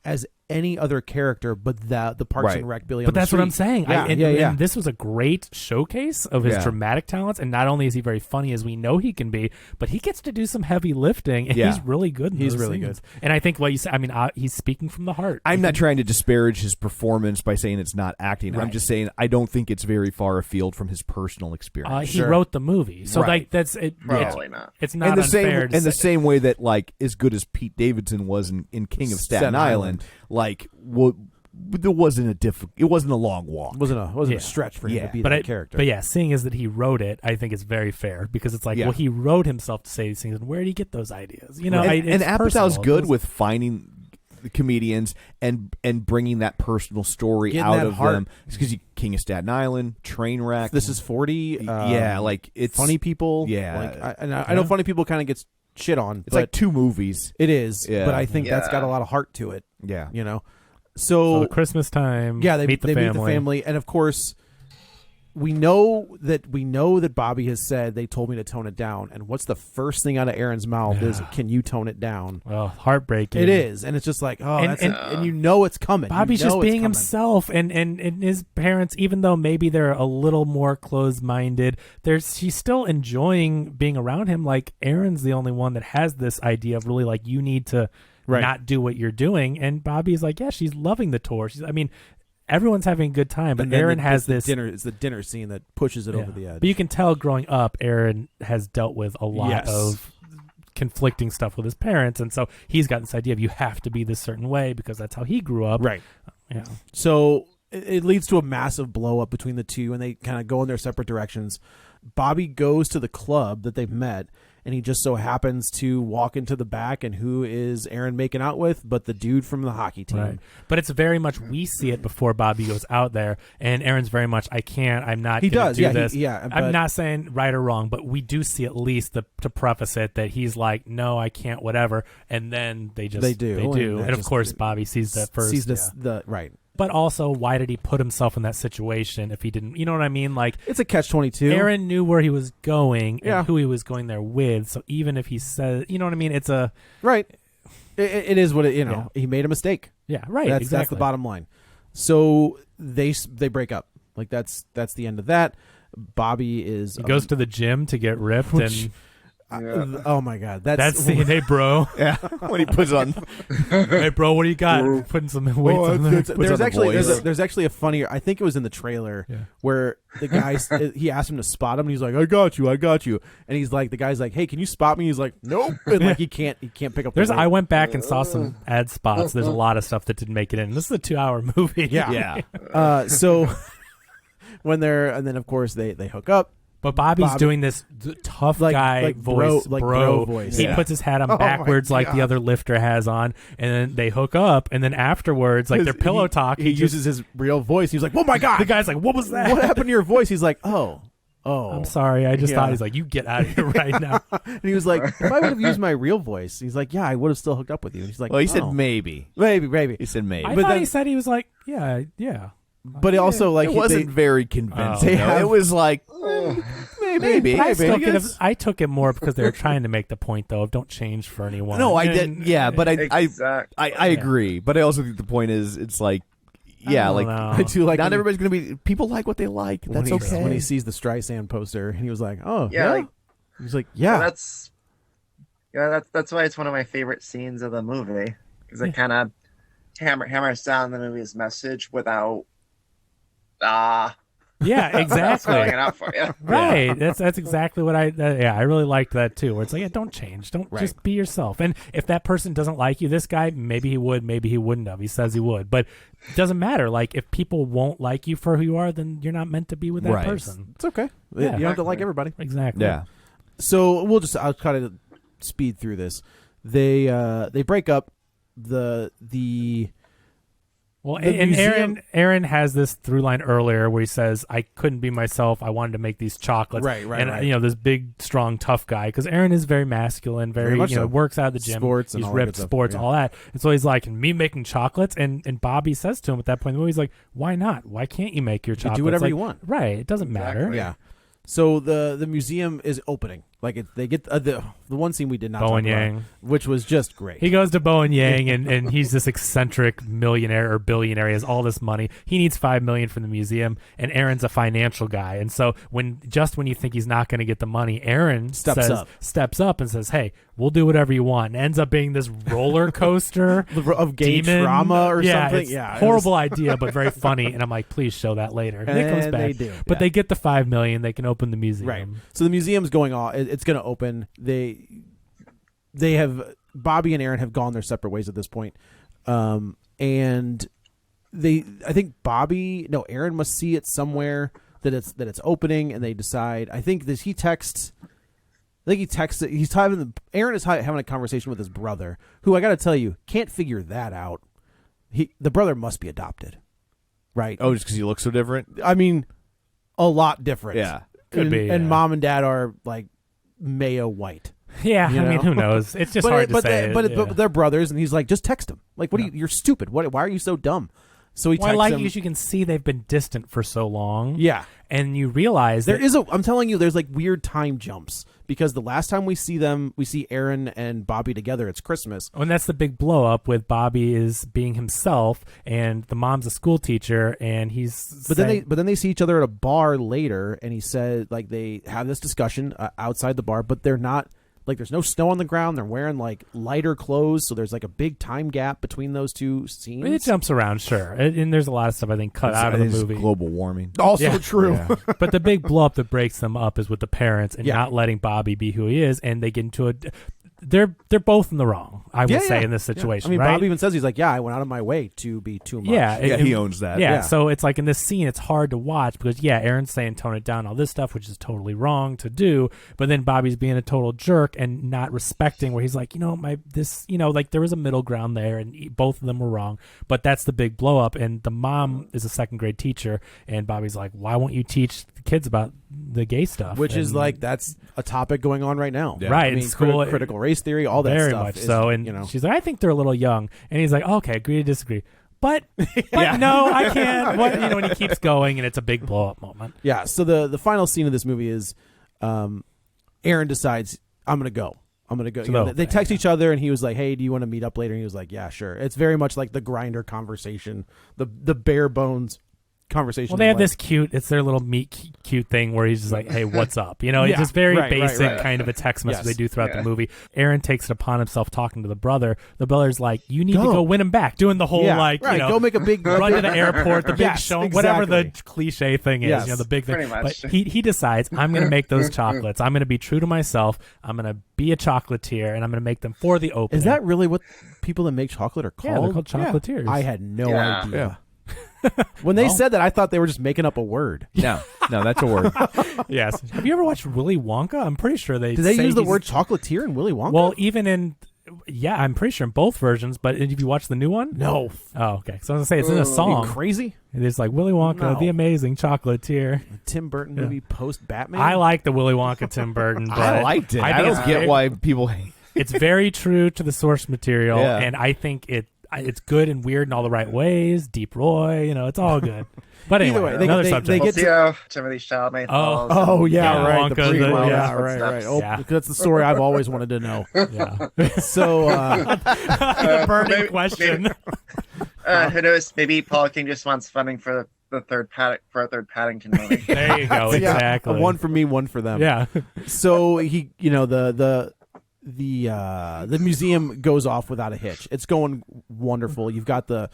as any other character but the Parks Right. and Rec Billy. But on the that's what I'm street. saying. Yeah, and, yeah. and this was a great showcase of his Yeah. dramatic talents. And not only is he very funny as we know he can be, but he gets to do some heavy lifting, and Yeah. he's really good. In He's those really scenes. And I think what you said, he's speaking from the heart. I'm not trying to disparage his performance by saying it's not acting. I'm Right. just saying I don't think it's very far afield from his personal experience. He wrote the movie, so Right. that's it. Probably not. It's not in the unfair to in the say- same way that as good as Pete Davidson was in King of Staten Island, there wasn't it wasn't a long walk. It wasn't Yeah. a stretch for him Yeah. to be but that character. But yeah, seeing as that he wrote it, I think it's very fair because it's like, Yeah. well, he wrote himself to say these things, and where did he get those ideas? and Apatow's good with finding the comedians and bringing that personal story Getting out that of heart. them. Because King of Staten Island, Trainwreck. This is 40. It's funny people. Yeah. I know funny people kind of gets shit on. It's but like two movies. it is. Yeah. But I think that's got a Yeah. lot of heart to it. Yeah. You know. so So Christmas time. yeah, they meet the meet family. the family, and of course, we know that Bobby has said they told me to tone it down, and what's the first thing out of Aaron's mouth is, "Can you tone it down?" Well, heartbreaking. It is, and it's just like, oh, and you know it's coming. Bobby's You know just it's being coming. himself, and his parents, even though maybe they're a little more closed-minded, she's still enjoying being around him. Like, Aaron's the only one that has this idea of really like, you need to not do what you're doing, and Bobby's like, yeah, she's loving the tour. Everyone's having a good time, but And then Aaron has this dinner. It's the dinner scene that pushes it over the edge. But you can tell growing up, Aaron has dealt with a lot of conflicting stuff with his parents, and so he's got this idea of you have to be this certain way because that's how he grew up. Right. Yeah. So it leads to a massive blow up between the two, and they kind of go in their separate directions. Bobby goes to the club that they've met, and he just so happens to walk into the back, and who is Aaron making out with but the dude from the hockey team. Right. But it's very much, we see it before Bobby goes out there, and Aaron's very much, I'm not He gonna does, do yeah, this. but I'm not saying right or wrong, but we do see at least to preface it that he's like, no, I can't, whatever, and then they do. And of course Bobby sees that first. Sees this, right. But also, why did he put himself in that situation if he didn't? You know what I mean? Like, It's a catch-22. Aaron knew where he was going and Yeah. who he was going there with. So even if he says, you know what I mean? It's a Right. It is what it, he made a mistake. right. That's exactly. the bottom line. So they break up. Like that's the end of that. Bobby is He goes to the gym to get ripped, and oh my god, that scene. Hey, bro. Yeah, when he puts on. Hey, bro, what do you got? Putting some weights on there. There's actually a funnier. I think it was in the trailer Yeah. where the guy he asked him to spot him, and he's like, "I got you," and he's like, the guy's like, "Hey, can you spot me?" He's like, "Nope," and like he can't pick up. I went back and saw some ad spots. There's a lot of stuff that didn't make it in. This is a 2-hour movie. Yeah. So when and then of course they hook up. But Bobby's doing this tough guy voice, bro voice. He Yeah. puts his hat on Oh, backwards my like the God. other lifter has on, and then they hook up, and then afterwards, like their pillow talk, He uses his real voice. He's like, "Oh my god!" the guy's like, "What was that? What happened to your voice?" He's like, "Oh." I'm sorry. I just thought." He's like, "You get out of here right now." And he was like, "If I would have used my real voice," he's like, "Yeah, I would have still hooked up with you." And he's like, Well, he said "Oh." maybe. maybe. He said maybe. I But thought then- he said he was like, yeah. But it also like it wasn't very convincing. They have- It was like maybe. I took it more because they were trying to make the point though of don't change for anyone. No, I And- did. Yeah, but I Exactly. agree. But I also think the point is, it's like, yeah, don't like know. I do like not when everybody's gonna be. People like what they like. That's okay. When he sees the Streisand poster, and he was like, "Oh, Yeah, really?" like, He's like, "Yeah." that's why it's one of my favorite scenes of the movie, because it kind of hammers down the movie's message without Yeah, exactly. spelling it out for you. Right. That's exactly what I really liked that too. Where it's like, yeah, don't change. Don't just be yourself. And if that person doesn't like you, this guy, maybe he would, maybe he wouldn't have. He says he would. But it doesn't matter. Like, if people won't like you for who you are, then you're not meant to be with that Right. person. It's okay. Yeah. You don't have to like everybody. Exactly. Yeah. So I'll kind of speed through this. They break up. The Well, The and museum- Aaron has this through line earlier where he says, "I couldn't be myself. I wanted to make these chocolates." Right, And you know, this big, strong, tough guy, because Aaron is very masculine, very much you know, so. works out of the gym, Sports and he's all that ripped, good stuff, sports, yeah. all that. And so he's like, "Me making chocolates," and Bobby says to him at that point in the movie, he's like, "Why not? Why can't you make your chocolates? do whatever Like, you want." Right? It doesn't matter. Exactly. Yeah. So the museum is opening. Like they get the one scene we did not Bo talk and about, Yang. which was just great. He goes to Bo and Yang, and he's this eccentric millionaire or billionaire. He has all this money. He needs $5 million from the museum, and Aaron's a financial guy. And so when you think he's not going to get the money, Aaron steps up and says, "Hey, we'll do whatever you want." And ends up being this roller coaster of gay demon trauma or yeah, something. It's Yeah, it horrible idea, but very funny. And I'm like, please show that later. And it comes And back. they do, But yeah. they get the $5 million. They can open the museum. Right. So the museum's going on. It's going to open. They have Bobby and Aaron have gone their separate ways at this point. And I think Aaron must see it somewhere that it's opening, and they decide. I think he texts. Aaron is having a conversation with his brother, who I got to tell you can't figure that out. The brother must be adopted, right? Oh, just because he looks so different. I mean, a lot different. Yeah. Could be, And yeah. mom and dad are like Mayo White. Yeah, You I mean, know? who knows? It's just hard to say. But they're brothers, and he's like, just text him. Like, what? You're stupid. Why are you so dumb? So he Well, I texts like him. you can see they've been distant for so long. Yeah. And you realize There that is I'm telling you, there's like weird time jumps because the last time we see them, we see Aaron and Bobby together. It's Christmas. and that's the big blow up with Bobby is being himself, and the mom's a school teacher, and he's. But then they see each other at a bar later, and he said like they have this discussion outside the bar, but they're not like there's no snow on the ground. They're wearing like lighter clothes, so there's like a big time gap between those two scenes. it jumps around, sure, and there's a lot of stuff I think cut out of the It's movie. global warming. Also Yeah. true. Yeah. But the big blow up that breaks them up is with the parents and Yeah. not letting Bobby be who he is, and they get into a. They're both in the wrong, I would say, in this situation. I mean, right? Bobby even says he's like, yeah, I went out of my way to be too much. Yeah, Yeah, and- he owns that. Yeah, Yeah. so it's like in this scene, it's hard to watch because Aaron's saying tone it down, all this stuff, which is totally wrong to do. But then Bobby's being a total jerk and not respecting where he's like, like there was a middle ground there, and both of them were wrong. But that's the big blow up. And the mom is a second grade teacher, and Bobby's like, why won't you teach the kids about the gay stuff? Which is And- like that's a topic going on right now. Yeah. Right, I in mean, school, critical race theory, all that very stuff. much is, so. And she's like, I think they're a little young, and he's like, okay, agree to disagree. But no, I can't. What, and he keeps going, and it's a big blow up moment. Yeah. So the final scene of this movie is, Aaron decides I'm gonna go. You know, they text each other, and he was like, "Hey, do you want to meet up later?" And he was like, "Yeah, sure." It's very much like the grinder conversation, the bare bones conversation. Well, they have like- this it's their little cute thing where he's just like, hey, what's up? It's Yeah, just very right, basic kind of a text message Yes. they do throughout Yeah. the movie. Aaron takes it upon himself talking to the brother. The brother's like, you need to go win him back, doing the whole go make a big run to the airport, the big Yes, show, whatever the exactly. cliche thing is, Yes. the big thing. Pretty much. But he decides, I'm going to make those chocolates. I'm going to be true to myself. I'm going to be a chocolatier, and I'm going to make them for the opening. Is that really what people that make chocolate are called? Yeah, they're called chocolatiers. I had no Yeah. idea. When they said that, I thought they were just making up a word. No, that's a word. Yes. Have you ever watched Willy Wonka? I'm pretty sure they Did they say use the he's- word chocolatier in Willy Wonka? Well, even in, I'm pretty sure in both versions. But if you watch the new one, no. Oh, okay. So I was gonna say it's in a Are you song. crazy? It's like Willy Wonka, No. the amazing chocolatier. Tim Burton movie post Batman. I like the Willy Wonka Tim Burton. But I liked it. I think don't it's get very- why people hate. It's very true to the source material, Yeah. and I think it's good and weird in all the right ways. Deep Roy, it's all good. But anyway, Either way, they- another they subject. get See how Timothy Chalamet Oh. falls. Oh yeah, Yeah, right. Wonka, the prequel. the- yeah, yeah. right, right. Oh, Yeah. that's the story I've always wanted to know. Yeah. So, The burning Maybe- question. Who knows? Maybe Paul King just wants funding for a third Paddington movie. There you go. yeah, Exactly. one for me, one for them. Yeah. So he, the museum goes off without a hitch. It's going wonderful. You've got the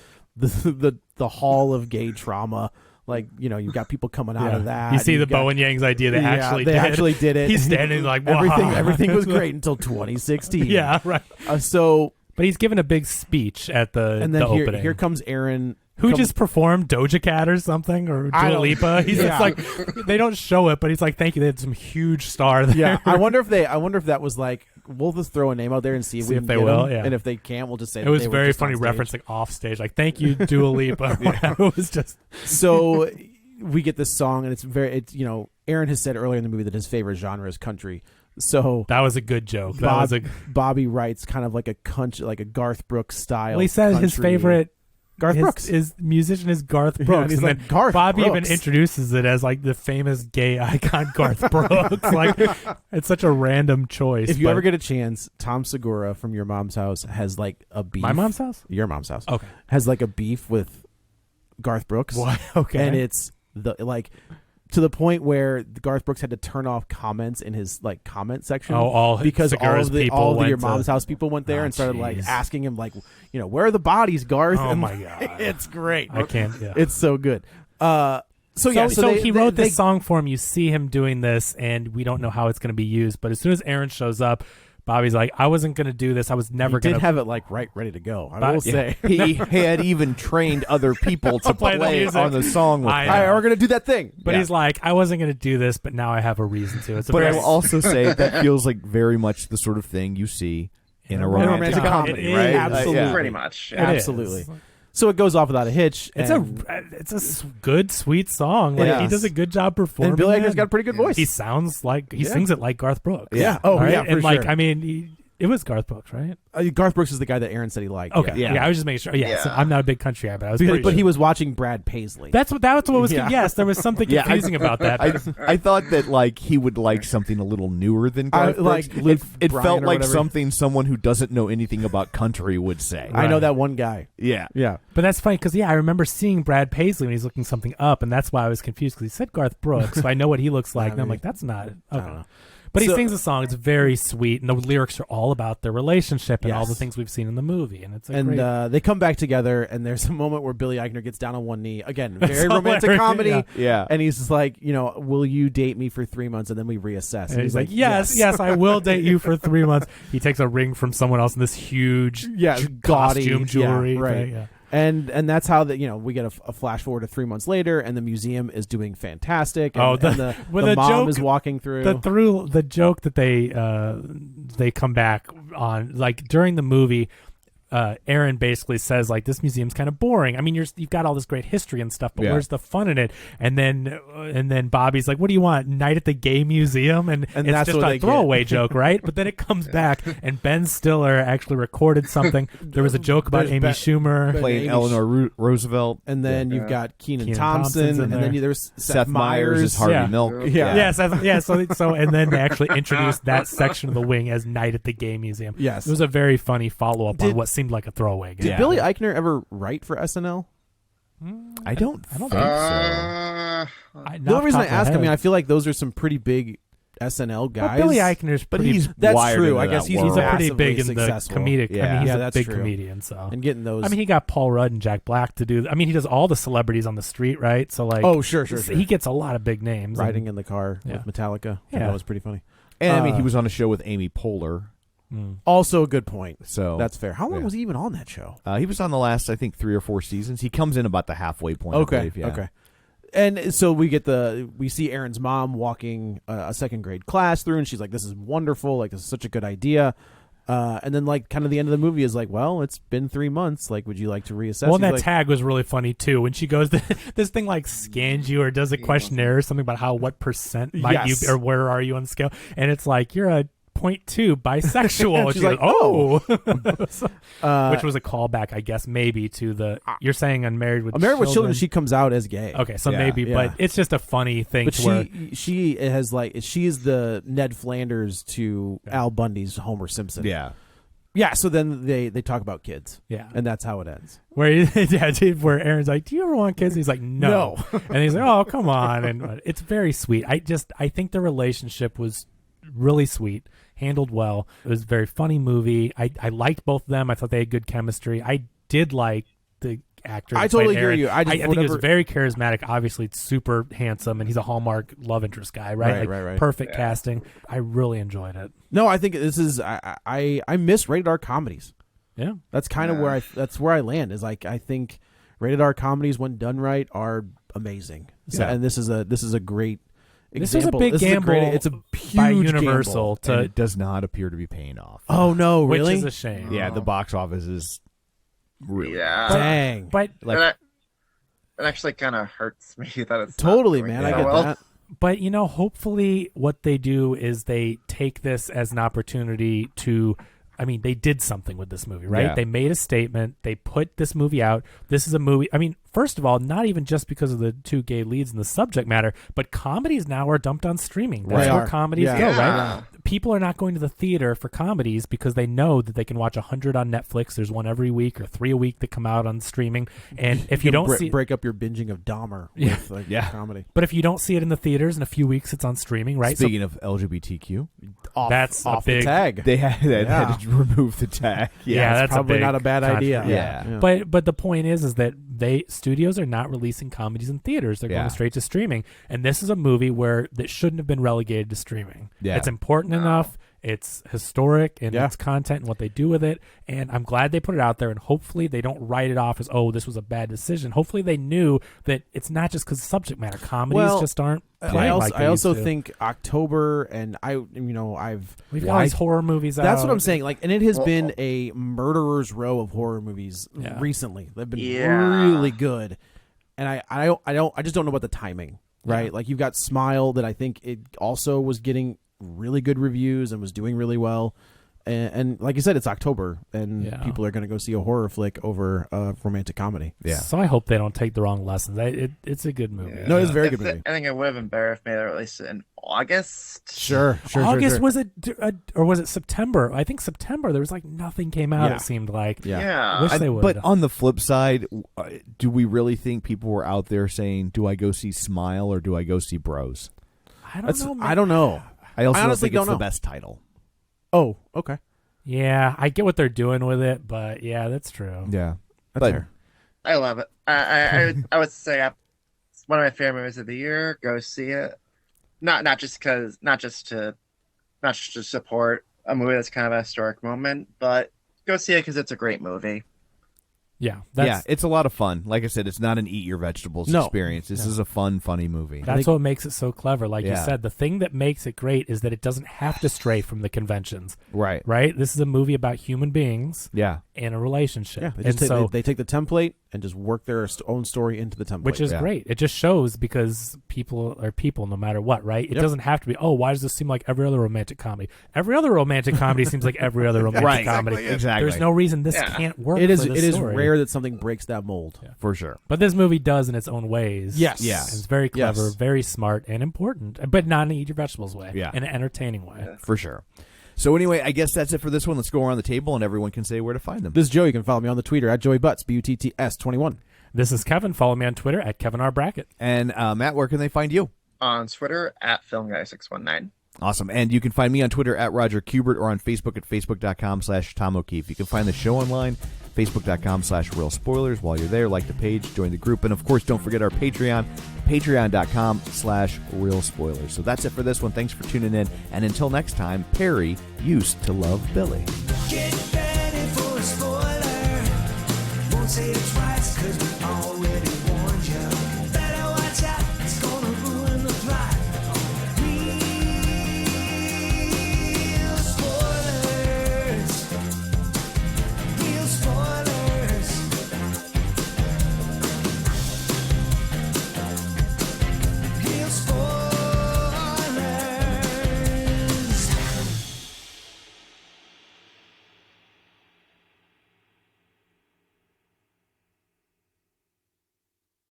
hall of gay trauma. Like, you've got people coming out of that. You see the You've got- Bowen Yang's idea they actually they did. actually did it. He's standing like, wow. everything was great until 2016. Yeah, right. So But he's giving a big speech at the and then the here, opening. here comes Aaron. Who just performed Doja Cat or something, or I Dua don't- Lipa? He's Yeah. just like, they don't show it, but he's like, thank you. They had some huge star there. Yeah, I wonder if that was like, we'll just throw a name out there and see if See we if can they get will, them. yeah. And if they can't, we'll just say It that was they were very just on funny stage. referencing off stage, like, thank you, Dua Lipa. It was just, So we get this song, and it's Aaron has said earlier in the movie that his favorite genre is country. So that was a good joke. That was a, Bobby writes kind of like a country, like a Garth Brooks style. well, he says his country. favorite Garth Brooks. his musician is Garth Brooks. Yeah, and he's and like, then Garth Bobby even Brooks. introduces it as like the famous gay icon Garth Brooks. Like, it's such a random choice. If you but- ever get a chance, Tom Segura from Your Mom's House has like a beef. My mom's house? Your mom's house. Okay. Has like a beef with Garth Brooks. What? Okay. And it's to the point where Garth Brooks had to turn off comments in his like comment section. Oh, all because Segura's all of the people Your went to- Mom's House people went there Oh, and started like jeez. asking him like, where are the bodies, Garth? Oh, And, my like, God. it's great. I can't. Yeah. It's so good. So he wrote they, this song for him. You see him doing this, and we don't know how it's going to be used. But as soon as Aaron shows up, Bobby's like, I wasn't going to do this. I was never He going did to. have it like ready to go. I But- will say. He had even trained other people to Play the play music. on the song with I him. know. Hi, we're gonna do that thing. But he's like, I wasn't going to do this, but now I have a reason to. It's a But I very, will also say that feels like very much the sort of thing you see in a romantic comedy, It is. right? Absolutely. Yeah. Pretty much. It Yeah. is. Absolutely. So it goes off without a hitch. It's and, a good, sweet song. Like, Yes. he does a good job performing. and Bill Hader's it. got a pretty good voice. He sounds like he Yeah. sings it like Garth Brooks. Yeah. Oh, Right? yeah, for And like, sure. I mean, It was Garth Brooks, right? Garth Brooks is the guy that Aaron said he liked. Okay, yeah. I was just making sure. Yeah, so Yeah. I'm not a big country guy, but I was But, pretty but sure. he was watching Brad Paisley. That's what was. Yeah. Yes, there was something Yeah, confusing about that. I thought that like he would like something a little newer than Garth Brooks. like Luke it Bryan felt or like whatever. something someone who doesn't know anything about country would say. I know Right. that one guy. Yeah. Yeah. But that's funny because I remember seeing Brad Paisley when he's looking something up, and that's why I was confused because he said Garth Brooks, so I know what he looks like, and I'm like, that's not don't okay. know. But he So- sings a song; it's very sweet, and the lyrics are all about their relationship and all the Yes. things we've seen in the movie, and it's a And great. they come back together, and there's a moment where Billy Eichner gets down on one knee. Again, very That's romantic hilarious, comedy. yeah. Yeah. And he's just like, will you date me for 3 months, and then we reassess? And he's like, yes, I will date you for 3 months. He takes a ring from someone else in this huge gaudy costume jewelry. Yeah, right. Yeah. And that's how we get a flash forward to 3 months later, and the museum is doing fantastic. And, Oh, and the when the mom joke- is walking through. The joke that they come back on, like during the movie, Aaron basically says like, this museum's kind of boring. I mean, you've got all this great history and stuff, but Yeah. where's the fun in it? And then Bobby's like, what do you want? Night at the gay museum? And it's that's just what a they throwaway get. joke, right? But then it comes back, and Ben Stiller actually recorded something. There was a joke about There's Amy Ben- Schumer. Playing Amy Eleanor Roosevelt. and then you've got Kenan Kenan Thompson, Thompson's in and there. then there's Seth Meyers is Harvey Yeah. Milk. Yeah. Yes, so and then they actually introduced that section of the wing as Night at the Gay Museum. Yes. It was a very funny follow-up on Did- what seemed like a throwaway. Did gag. Billy Eichner ever write for SNL? I don't think so. The only reason I ask, I feel like those are some pretty big SNL guys. Billy Eichner's But pretty, he's That's wired true. into I guess that he's world. a pretty massively big in the successful. comedic. I Yeah. mean, he's Yeah, a that's big true. comedian. So and getting those. I mean, he got Paul Rudd and Jack Black to do. I mean, he does all the celebrities on the street, right? So like, oh sure. he gets a lot of big names. riding in the car Yeah. with Metallica. Yeah. That was pretty funny. And I mean, he was on a show with Amy Poehler. Also a good point. So That's fair. How long yeah. was he even on that show? He was on the last, I think, 3 or 4 seasons. He comes in about the halfway point. I Okay. believe, yeah. Okay. And so we see Aaron's mom walking a second grade class through, and she's like, "This is wonderful. Like, this is such a good idea." And then, like, kind of the end of the movie is like, "Well, it's been 3 months. Like, would you like to reassess?" Well, He's that like, tag was really funny too. When she goes, this thing like scans you or does a questionnaire or something about what percent might Yes. you or where are you on the scale, and it's like you're a 0.2 bisexual. And She's like, which was a callback, I guess, maybe to the you're saying unmarried with Married with Children. She comes out as gay. okay, so Yeah, maybe, yeah. but it's just a funny thing. But to where, she has like she's the Ned Flanders to Al Bundy's Homer Simpson. Yeah. Yeah. So then they talk about kids. Yeah. And that's how it ends. where where Aaron's like, "Do you ever want kids?" He's like, "No," and he's like, "Oh, come on!" And it's very sweet. I think the relationship was really sweet, handled well. It was a very funny movie. I liked both of them. I thought they had good chemistry. I did like the actor. I that totally played hear Aaron. you. I think he was very charismatic. Obviously, it's super handsome, and he's a Hallmark love interest guy, right? Right. Perfect casting. I really enjoyed it. No, I think this is I miss rated R comedies. Yeah. That's kind of where I land. Is like I think rated R comedies, when done right, are amazing. So, Yeah. and this is a great This is a example. big gamble It's a huge by Universal gamble. And to it does not appear to be paying off. Oh no, really? which is a shame. Yeah, the box office is really Yeah. Dang. But like It actually kind of hurts me that it's Totally, not doing man. so I get well. that. But, hopefully what they do is they take this as an opportunity to, they did something with this movie, right? Yeah. They made a statement. They put this movie out. This is a movie. First of all, not even just because of the two gay leads and the subject matter, but comedies now are dumped on streaming. That's They where are. comedies Yeah. go, right? Yeah. People are not going to the theater for comedies because they know that they can watch 100 on Netflix. There's one every week or 3 a week that come out on streaming. And if you don't see break up your binging of Dahmer Yeah. with like Yeah. comedy. but if you don't see it in the theaters in a few weeks, it's on streaming, right? speaking of LGBTQ, That's a off big- the tag. they had Yeah. to remove the tag. Yeah, that's probably a big not a bad idea. Yeah. But the point is that studios are not releasing comedies in theaters. They're Yeah. going straight to streaming. And this is a movie that shouldn't have been relegated to streaming. Yeah. It's important enough. It's historic in Yeah. its content and what they do with it. And I'm glad they put it out there. And hopefully they don't write it off as, oh, this was a bad decision. Hopefully they knew that it's not just because of subject matter. Comedies just aren't playing like they I also used to. think October and we've got all these liked- horror movies out. That's what I'm saying. Like, and it has been a murderer's row of horror movies Yeah. recently. They've been Yeah. really good, and I just don't know about the timing. Right? Yeah. Like you've got Smile that I think it also was getting really good reviews and was doing really well. And like you said, it's October, and Yeah. people are going to go see a horror flick over a romantic comedy. Yeah. So I hope they don't take the wrong lessons. It's a good movie. No, it's a very If good movie. I think it would have been better if they released it in August. Sure. August was it, or was it September? I think September. There was like nothing came out. Yeah. It seemed like. Yeah. Yeah. Wish they would. But on the flip side, do we really think people were out there saying, "Do I go see Smile or do I go see Bros?" I don't know. Man. I don't know. I also I don't honestly think it's don't the know. best title. Oh, okay. Yeah, I get what they're doing with it, but yeah, that's true. Yeah, That's but fair. I love it. I would say it's one of my favorite movies of the year. Go see it. Not just to support a movie that's kind of a historic moment, but go see it because it's a great movie. Yeah, yeah, it's a lot of fun. Like I said, it's not an eat your vegetables No. experience. This is a fun, funny movie. That's what makes it so clever. Like you Yeah. said, the thing that makes it great is that it doesn't have to stray from the conventions. Right. Right? This is a movie about human beings Yeah. and a relationship. Yeah, and they take the template and just work their own story into the template. which is Yeah. great. It just shows because people are people no matter what, right? It Yep. doesn't have to be, oh, why does this seem like every other romantic comedy? Every other romantic comedy seems like every other romantic Right. comedy. Exactly. There's no reason this Yeah. can't work. It is. for It this is story. rare that something breaks that mold. Yeah. For sure. But this movie does in its own ways. Yes. Yeah. And it's very clever, Yes. very smart, and important, but not in an eat your vegetables way. Yeah. In an entertaining way. For sure. So anyway, I guess that's it for this one. Let's go around the table and everyone can say where to find them. This is Joe. You can follow me on the Twitter at JoeyButts, BUTTS21. This is Kevin. Follow me on Twitter at Kevin R. Brackett. And Matt, where can they find you? On Twitter at FilmGuy619. Awesome. And you can find me on Twitter at Roger Kubert or on Facebook at Facebook.com/Tom O'Keefe. You can find the show online, Facebook.com/Real Spoilers. While you're there, like the page, join the group. And of course, don't forget our Patreon, Patreon.com/Real Spoilers. So that's it for this one. Thanks for tuning in. And until next time, Perry used to love Billy. Get ready for a spoiler. Won't say it twice.